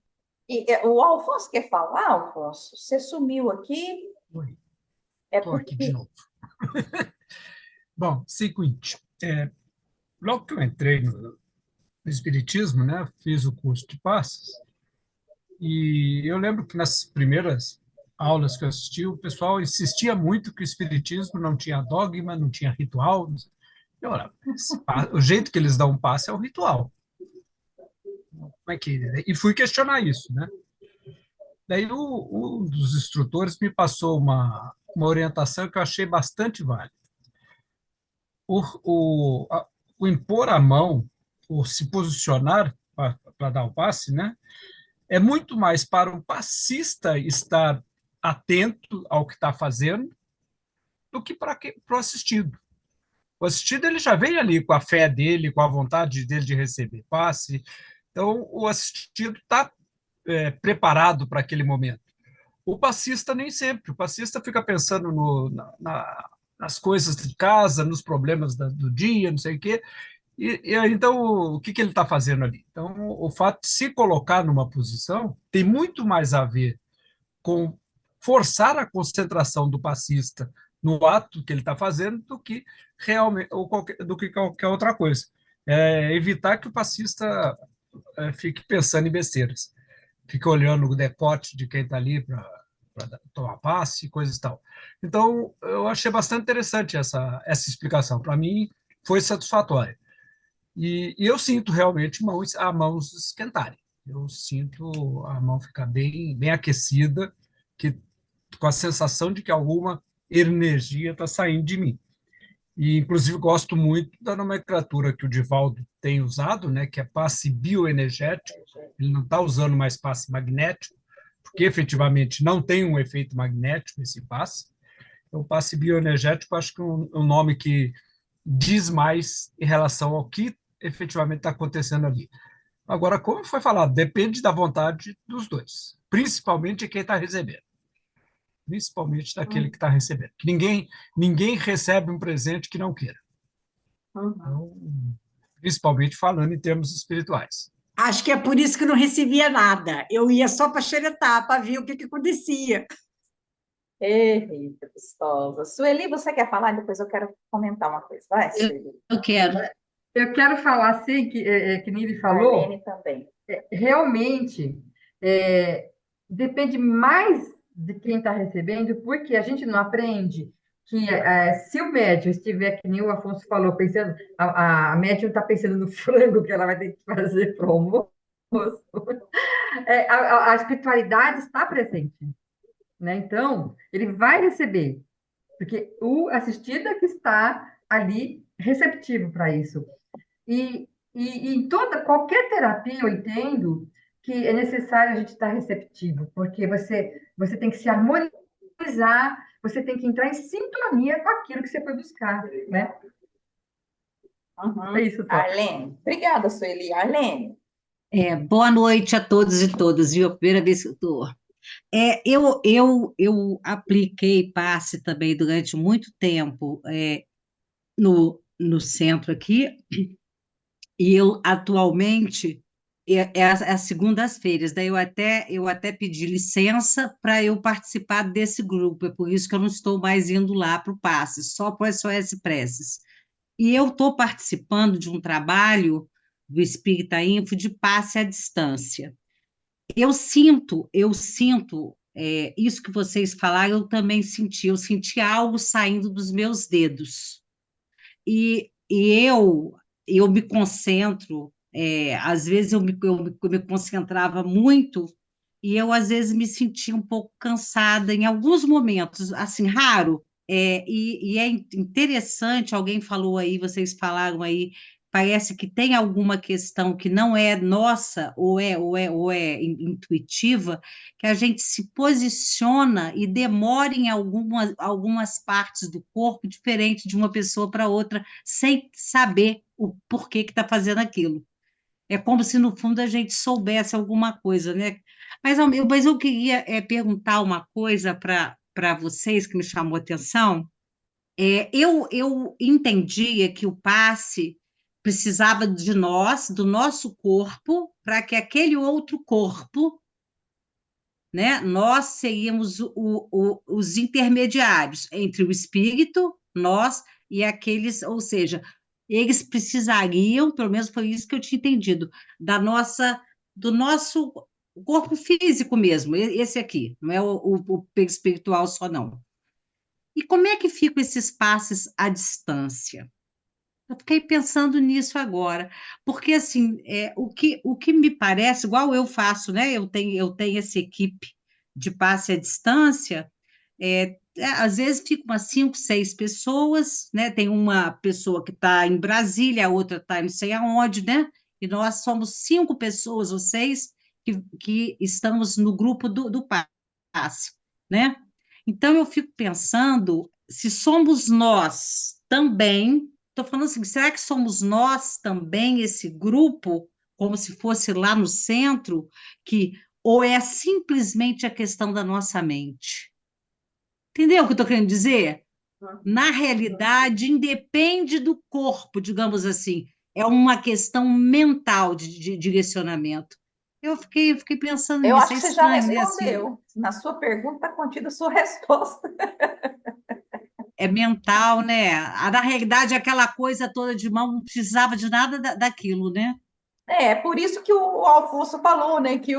E o Alfonso quer falar, Alfonso? Você sumiu aqui? Oi, É estou aqui de porque... novo. Bom, seguinte, logo que eu entrei no Espiritismo, né, fiz o curso de passes, e eu lembro que nas primeiras aulas que eu assisti, o pessoal insistia muito que o Espiritismo não tinha dogma, não tinha ritual. Eu olhava, o jeito que eles dão um passe é o ritual. Como é que... E fui questionar isso, né? Daí um dos instrutores me passou uma orientação que eu achei bastante válida. O impor a mão, ou se posicionar para dar o passe, né? É muito mais para o passista estar atento ao que está fazendo do que para o assistido. O assistido ele já vem ali com a fé dele, com a vontade dele de receber passe. Então, o assistido está preparado para aquele momento. O passista nem sempre. O passista fica pensando nas coisas de casa, nos problemas do dia, não sei o quê. Então, o que ele está fazendo ali? Então, o fato de se colocar numa posição tem muito mais a ver com forçar a concentração do passista no ato que ele está fazendo do que realmente do que qualquer outra coisa. Evitar que o passista fique pensando em besteiras, fique olhando o decote de quem está ali para tomar passe, coisas e tal. Então, eu achei bastante interessante essa explicação. Para mim, foi satisfatória. E eu sinto realmente a mãos esquentarem. Eu sinto a mão ficar bem aquecida, com a sensação de que alguma energia está saindo de mim. E, inclusive, gosto muito da nomenclatura que o Divaldo tem usado, né, que é passe bioenergético. Ele não está usando mais passe magnético, porque efetivamente não tem um efeito magnético esse passe. Então, o passe bioenergético, acho que é um nome que diz mais em relação ao que efetivamente está acontecendo ali. Agora, como foi falado, depende da vontade dos dois, principalmente de quem está recebendo. Principalmente daquele que está recebendo. Que ninguém recebe um presente que não queira. Então, principalmente falando em termos espirituais. Acho que é por isso que eu não recebia nada. Eu ia só para xeretar, para ver o que acontecia. Eita, gostosa. Sueli, você quer falar? Depois eu quero comentar uma coisa. Vai, Sueli. Eu quero. Eu quero falar assim, que nem ele falou, Marlene também. realmente é, depende mais de quem está recebendo, porque a gente não aprende que se o médium estiver, que nem o Afonso falou, pensando, a médium está pensando no frango que ela vai ter que fazer para o almoço, a espiritualidade está presente, né? Então, ele vai receber, porque o assistido é que está ali receptivo para isso. E em qualquer terapia, eu entendo que é necessário a gente estar receptivo, porque você tem que se harmonizar, você tem que entrar em sintonia com aquilo que você foi buscar, né? Uhum. É isso, só. Arlene. Obrigada, Sueli. Arlene. Boa noite a todos e todas, viu? A primeira vez que eu estou. Eu apliquei passe também durante muito tempo no centro aqui, E eu, atualmente, é as segundas-feiras, daí eu até pedi licença para eu participar desse grupo, é por isso que eu não estou mais indo lá para o passe, só para o SOS Preces. E eu estou participando de um trabalho do Espírita Info de passe à distância. Isso que vocês falaram, eu também senti, eu senti algo saindo dos meus dedos. E eu me concentro, às vezes eu me concentrava muito, e eu às vezes me sentia um pouco cansada em alguns momentos, assim, raro. E é interessante, alguém falou aí, vocês falaram aí, parece que tem alguma questão que não é nossa, ou é intuitiva, que a gente se posiciona e demora em algumas partes do corpo, diferente de uma pessoa para outra, sem saber o porquê que está fazendo aquilo. É como se, no fundo, a gente soubesse alguma coisa, né? Mas eu queria perguntar uma coisa para vocês que me chamou a atenção. Eu entendia que o passe precisava de nós, do nosso corpo, para que aquele outro corpo, né, nós seríamos os intermediários entre o espírito, nós e aqueles, ou seja, eles precisariam, pelo menos foi isso que eu tinha entendido, do nosso corpo físico mesmo, esse aqui, não é o espiritual só, não. E como é que ficam esses passes à distância? Eu fiquei pensando nisso agora, porque assim, o que me parece, igual eu faço, né? Eu tenho essa equipe de passe à distância, às vezes fica umas 5, 6 pessoas, né? Tem uma pessoa que está em Brasília, a outra está não sei aonde, né? E nós somos 5 pessoas ou 6 que estamos no grupo do passe, né? Então eu fico pensando se somos nós também. Estou falando assim, será que somos nós também, esse grupo, como se fosse lá no centro, ou é simplesmente a questão da nossa mente? Entendeu o que eu estou querendo dizer? Na realidade, independe do corpo, digamos assim, é uma questão mental de direcionamento. Eu fiquei pensando Eu nisso, acho é que você já estranho, né? Assim, respondeu. Na sua pergunta está contida a sua resposta. é mental, né? Na realidade, aquela coisa toda de mão não precisava de nada daquilo, né? É por isso que o Alfonso falou, né, que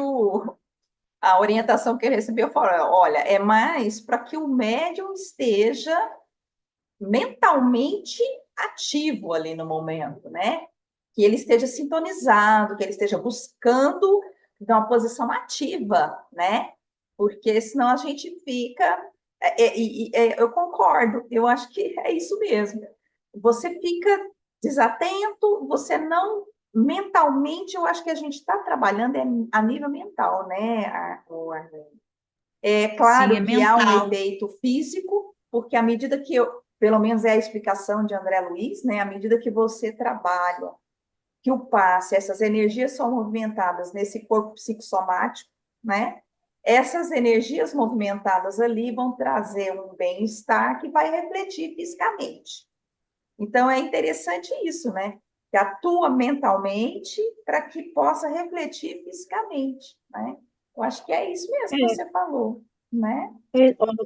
a orientação que ele recebeu falou, olha, é mais para que o médium esteja mentalmente ativo ali no momento, né? Que ele esteja sintonizado, que ele esteja buscando uma posição ativa, né? Porque senão a gente fica. Eu concordo, eu acho que é isso mesmo. Você fica desatento, você não. Mentalmente, eu acho que a gente está trabalhando a nível mental, né, Arlene? É Sim, é claro que há um mental. efeito físico, porque à medida que pelo menos é a explicação de André Luiz, né? À medida que você trabalha, que o passe, essas energias são movimentadas nesse corpo psicossomático, né? Essas energias movimentadas ali vão trazer um bem-estar que vai refletir fisicamente. Então é interessante isso, né? Que atua mentalmente para que possa refletir fisicamente, né? Eu acho que é isso mesmo que você falou, né?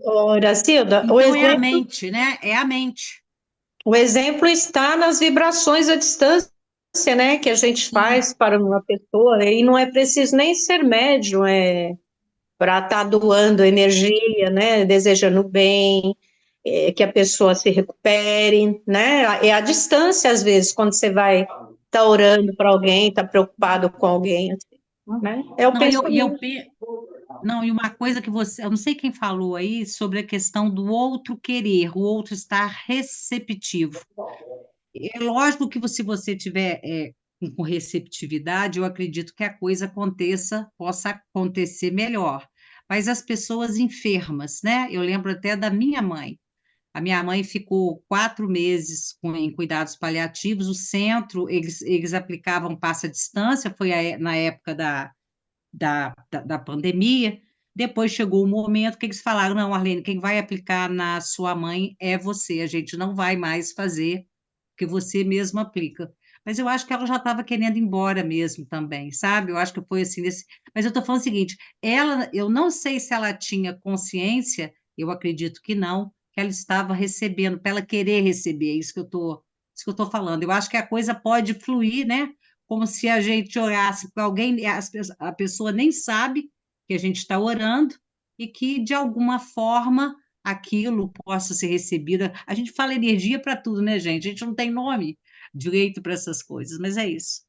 Horacilda, Então é a mente, né? É a mente. o exemplo está nas vibrações à distância, né, que a gente Sim, faz para uma pessoa, e não é preciso nem ser médium, para estar doando energia, né, desejando bem, que a pessoa se recupere, né? É a distância, às vezes, quando você vai estar orando para alguém, está preocupado com alguém, assim, né? É o não, pensamento. não, e uma coisa que eu não sei quem falou aí sobre a questão do outro querer, o outro estar receptivo. É lógico que se você tiver com receptividade, eu acredito que a coisa possa acontecer melhor. Mas as pessoas enfermas, né? Eu lembro até da minha mãe. A minha mãe ficou 4 meses em cuidados paliativos. O centro, eles aplicavam passe à distância, foi na época da pandemia. Depois chegou o momento que eles falaram: não, Arlene, quem vai aplicar na sua mãe é você, a gente não vai mais fazer, que você mesmo aplica. mas eu acho que ela já estava querendo ir embora mesmo também, sabe? Eu acho que foi assim, mas eu estou falando o seguinte, eu não sei se ela tinha consciência, eu acredito que não, que ela estava recebendo, para ela querer receber, é isso que eu estou falando. Eu acho que a coisa pode fluir, né? Como se a gente orasse para alguém, a pessoa nem sabe que a gente está orando, e que, de alguma forma, aquilo possa ser recebido. A gente fala energia para tudo, né, gente? A gente não tem nome direito para essas coisas, mas é isso.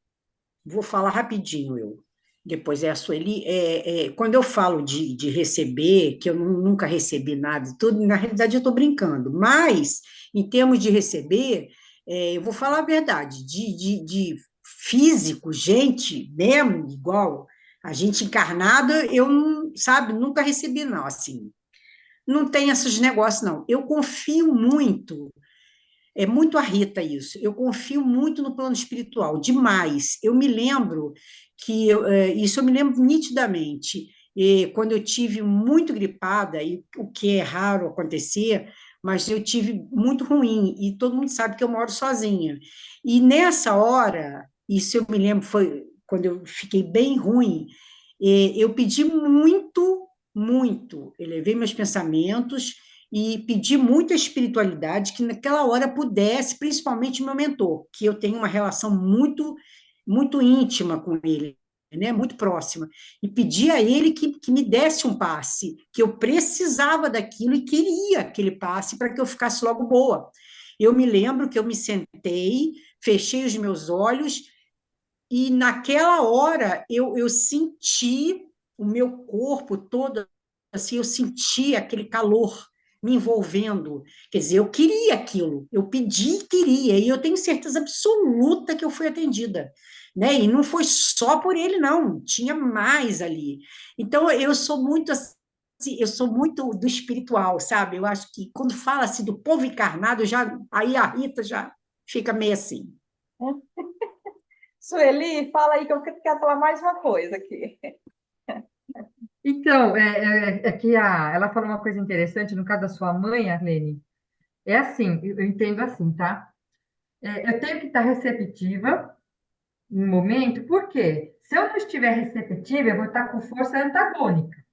Vou falar rapidinho, eu. Depois é a Sueli. Quando eu falo de receber, que eu nunca recebi nada, tudo, na realidade eu estou brincando, mas, em termos de receber, eu vou falar a verdade, de físico, gente mesmo, igual a gente encarnada, eu, sabe, nunca recebi, não, assim, não tem esses negócios, não. Eu confio muito, é muito a Rita isso. Eu confio muito no plano espiritual, demais. Eu me lembro isso eu me lembro nitidamente. Quando eu tive muito gripada, e o que é raro acontecer, mas eu tive muito ruim, e todo mundo sabe que eu moro sozinha. E nessa hora, isso eu me lembro, foi quando eu fiquei bem ruim, eu pedi muito, muito, elevei meus pensamentos e pedi muita espiritualidade que naquela hora pudesse, principalmente meu mentor, que eu tenho uma relação muito, muito íntima com ele, né, muito próxima, e pedi a ele que me desse um passe, que eu precisava daquilo e queria aquele passe para que eu ficasse logo boa. Eu me lembro que eu me sentei, fechei os meus olhos e naquela hora eu senti o meu corpo todo, assim, eu senti aquele calor me envolvendo. Quer dizer, eu queria aquilo, eu pedi e queria, e eu tenho certeza absoluta que eu fui atendida. Né? E não foi só por ele, não, tinha mais ali. Então, eu sou muito assim, eu sou muito do espiritual, sabe? Eu acho que quando fala assim do povo encarnado, aí a Rita já fica meio assim. Sueli, fala aí que eu quero falar mais uma coisa aqui. Então, é que ela falou uma coisa interessante, no caso da sua mãe, Arlene, é assim, eu entendo assim, tá? Eu tenho que estar receptiva no momento, porque se eu não estiver receptiva, eu vou estar com força antagônica,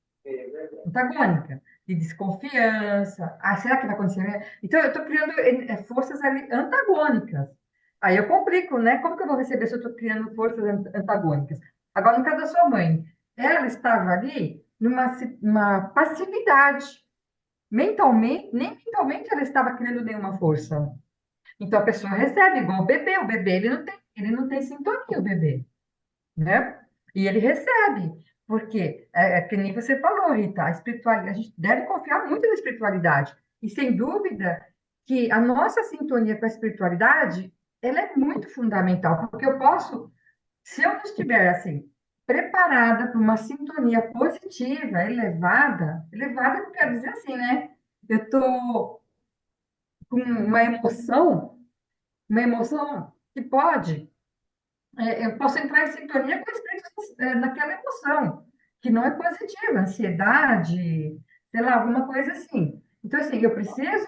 de desconfiança. Ah, será que vai acontecer? Então, eu estou criando forças ali antagônicas. Aí eu complico, né? Como que eu vou receber se eu estou criando forças antagônicas? Agora, no caso da sua mãe, ela estava ali numa passividade. Mentalmente, nem mentalmente ela estava criando nenhuma força. Então, a pessoa recebe, igual o bebê ele não tem sintonia, o bebê, né? E ele recebe, porque, que nem você falou, Rita, a espiritualidade, a gente deve confiar muito na espiritualidade. E, sem dúvida, que a nossa sintonia com a espiritualidade, ela é muito fundamental, porque eu posso, se eu não estiver, assim, preparada para uma sintonia positiva, elevada, eu quero dizer assim, né? Eu estou com uma emoção que pode eu posso entrar em sintonia com espíritos naquela emoção, que não é positiva, ansiedade, sei lá, alguma coisa assim. Então, assim, eu preciso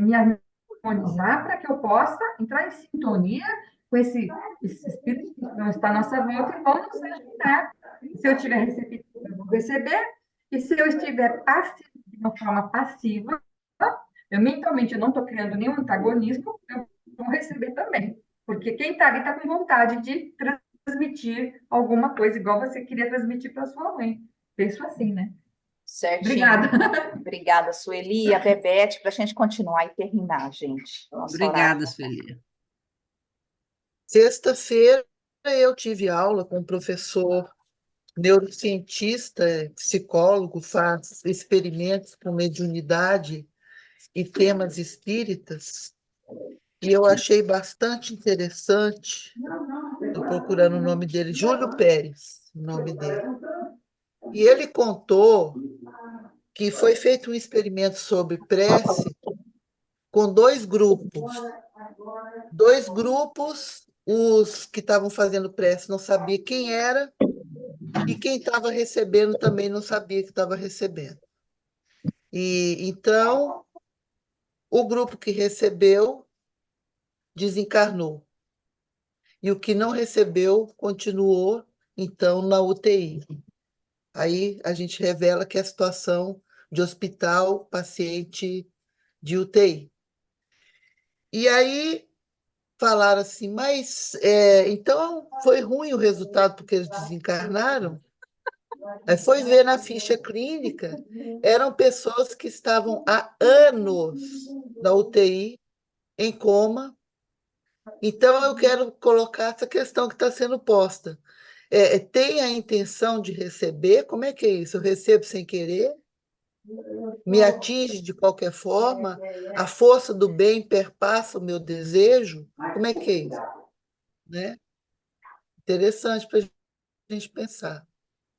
me harmonizar para que eu possa entrar em sintonia com esses espíritos que vão estar à nossa volta e vão nos ajudar. Se eu estiver receptivo, eu vou receber, e se eu estiver passivo, de uma forma passiva, mentalmente eu não estou criando nenhum antagonismo, eu vou receber também. Porque quem está ali está com vontade de transmitir alguma coisa, igual você queria transmitir para sua mãe. Penso assim, né? Certinho. Obrigada. Obrigada, Sueli e a Bebete, para a gente continuar e terminar, gente. Nosso horário. Obrigada, Sueli. Sexta-feira eu tive aula com um professor neurocientista, psicólogo, faz experimentos com mediunidade e temas espíritas, e eu achei bastante interessante. Estou procurando o nome dele, Júlio Pérez, o nome dele. E ele contou que foi feito um experimento sobre prece com dois grupos. Dois grupos, os que estavam fazendo prece não sabiam quem era, e quem estava recebendo também não sabia que estava recebendo. E então, o grupo que recebeu desencarnou. e o que não recebeu continuou, então, na UTI. Aí a gente revela que é a situação de hospital, paciente de UTI. E aí falaram assim, mas então foi ruim o resultado porque eles desencarnaram? Aí foi ver na ficha clínica, eram pessoas que estavam há anos na UTI, em coma. Então, eu quero colocar essa questão que está sendo posta. Tem a intenção de receber? Como é que é isso? Eu recebo sem querer? Me atinge de qualquer forma? A força do bem perpassa o meu desejo? Como é que é isso? Né? Interessante para a gente pensar.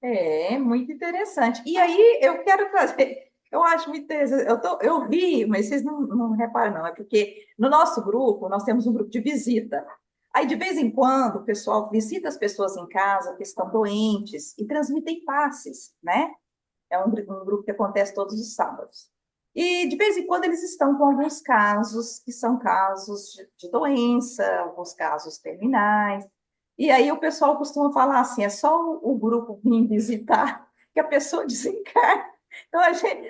É muito interessante. E aí eu quero trazer, eu acho muito interessante, eu vi, mas vocês não reparam, não, é porque no nosso grupo, nós temos um grupo de visita. Aí, de vez em quando, o pessoal visita as pessoas em casa que estão doentes e transmitem passes, né? É um grupo que acontece todos os sábados. E, de vez em quando, eles estão com alguns casos, que são casos de doença, alguns casos terminais. E aí o pessoal costuma falar assim, é só o grupo vir visitar que a pessoa desencarna. Então,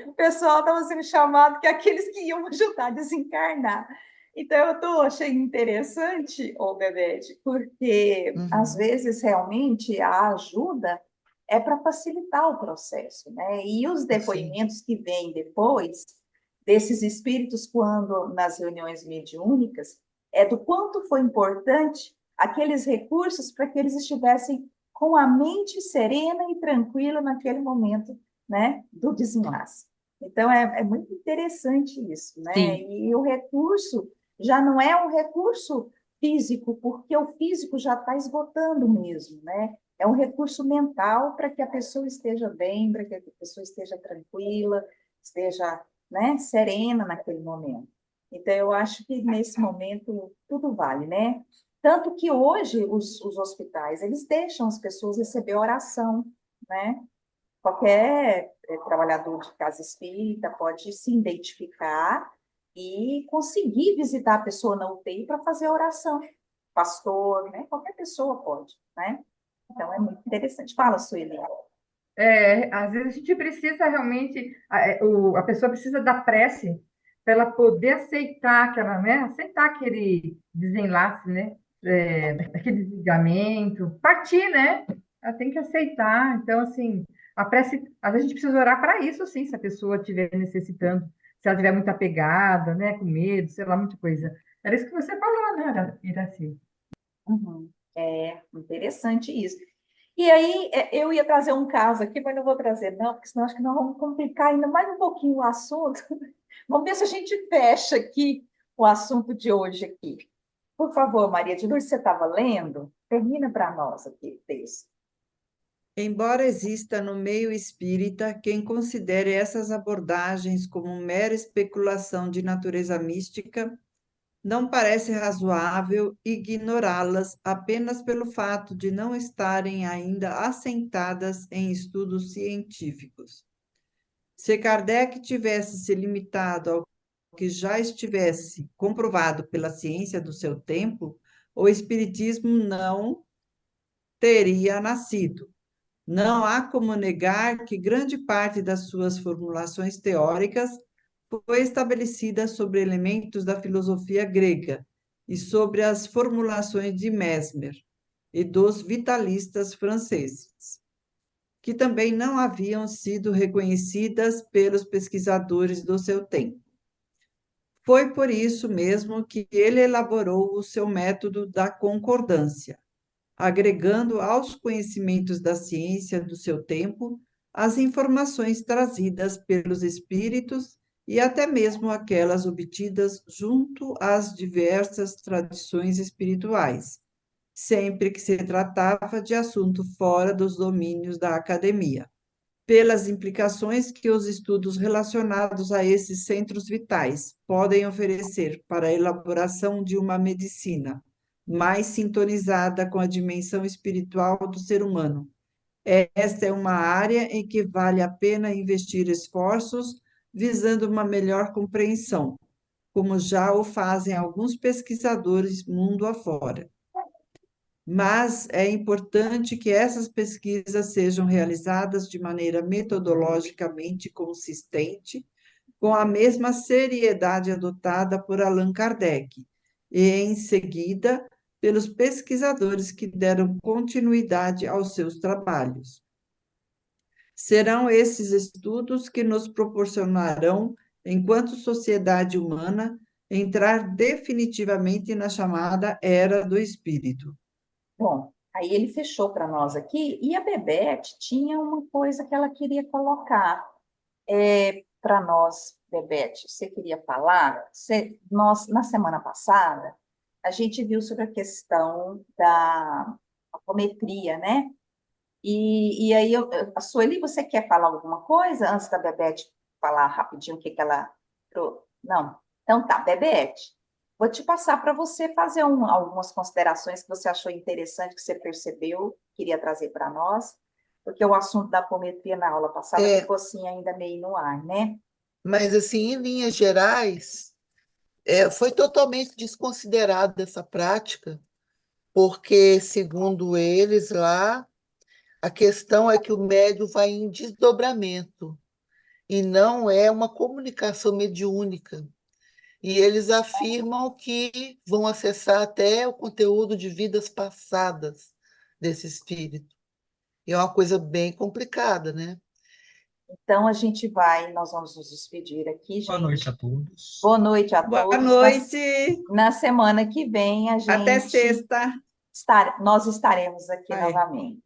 o pessoal estava sendo chamado que aqueles que iam ajudar a desencarnar. Então, achei interessante, ô Bebete, porque, às vezes, realmente, a ajuda é para facilitar o processo, né? E os depoimentos que vêm depois desses espíritos, quando nas reuniões mediúnicas, é do quanto foi importante aqueles recursos para que eles estivessem com a mente serena e tranquila naquele momento, né, do desenlace. Então, é muito interessante isso, né? Sim. E o recurso já não é um recurso físico, porque o físico já está esgotando mesmo, né? É um recurso mental para que a pessoa esteja bem, para que a pessoa esteja tranquila, esteja, né, serena naquele momento. Então, eu acho que nesse momento tudo vale, né? Tanto que hoje os hospitais, eles deixam as pessoas receber oração, né? Qualquer trabalhador de casa espírita pode se identificar e conseguir visitar a pessoa na UTI para fazer oração. Pastor, né? Qualquer pessoa pode, né? Então, é muito interessante. Fala, Sueli. Às vezes a gente precisa realmente, a pessoa precisa da prece para ela poder aceitar aquela, né? Aceitar aquele desenlace, né? Aquele desligamento, partir, né? Ela tem que aceitar. Então, assim, a prece, às vezes a gente precisa orar para isso, sim, se a pessoa estiver necessitando, se ela estiver muito apegada, né? Com medo, sei lá, muita coisa. Era isso que você falou, né, Iraci? Uhum. É interessante isso. E aí, eu ia trazer um caso aqui, mas não vou trazer, não, porque senão acho que nós vamos complicar ainda mais um pouquinho o assunto. Vamos ver se a gente fecha aqui o assunto de hoje aqui. Por favor, Maria de Lourdes, você estava lendo? Termina para nós aqui o texto. Embora exista no meio espírita quem considere essas abordagens como mera especulação de natureza mística, não parece razoável ignorá-las apenas pelo fato de não estarem ainda assentadas em estudos científicos. Se Kardec tivesse se limitado ao que já estivesse comprovado pela ciência do seu tempo, o Espiritismo não teria nascido. Não há como negar que grande parte das suas formulações teóricas foi estabelecida sobre elementos da filosofia grega e sobre as formulações de Mesmer e dos vitalistas franceses, que também não haviam sido reconhecidas pelos pesquisadores do seu tempo. Foi por isso mesmo que ele elaborou o seu método da concordância, agregando aos conhecimentos da ciência do seu tempo as informações trazidas pelos espíritos e até mesmo aquelas obtidas junto às diversas tradições espirituais, sempre que se tratava de assunto fora dos domínios da academia, pelas implicações que os estudos relacionados a esses centros vitais podem oferecer para a elaboração de uma medicina mais sintonizada com a dimensão espiritual do ser humano. Esta é uma área em que vale a pena investir esforços visando uma melhor compreensão, como já o fazem alguns pesquisadores mundo afora. mas é importante que essas pesquisas sejam realizadas de maneira metodologicamente consistente, com a mesma seriedade adotada por Allan Kardec, e, em seguida, pelos pesquisadores que deram continuidade aos seus trabalhos. Serão esses estudos que nos proporcionarão, enquanto sociedade humana, entrar definitivamente na chamada Era do Espírito. Bom, aí ele fechou para nós aqui, e a Bebete tinha uma coisa que ela queria colocar para nós, Bebete. Você queria falar? Nós, na semana passada, a gente viu sobre a questão da apometria, né? E aí, a Sueli, você quer falar alguma coisa antes da Bebete falar rapidinho o que ela... Não. Então tá, Bebete, vou te passar para você fazer algumas considerações que você achou interessante, que você percebeu, queria trazer para nós, porque o assunto da apometria na aula passada ficou assim ainda meio no ar, né? Mas, assim, em linhas gerais, foi totalmente desconsiderada essa prática, porque, segundo eles lá, a questão é que o médium vai em desdobramento e não é uma comunicação mediúnica. E eles afirmam que vão acessar até o conteúdo de vidas passadas desse espírito. E é uma coisa bem complicada, né? Então, nós vamos nos despedir aqui, gente. Boa noite a todos. Boa noite a Boa todos. noite. Na semana que vem, Até sexta. nós estaremos aqui novamente.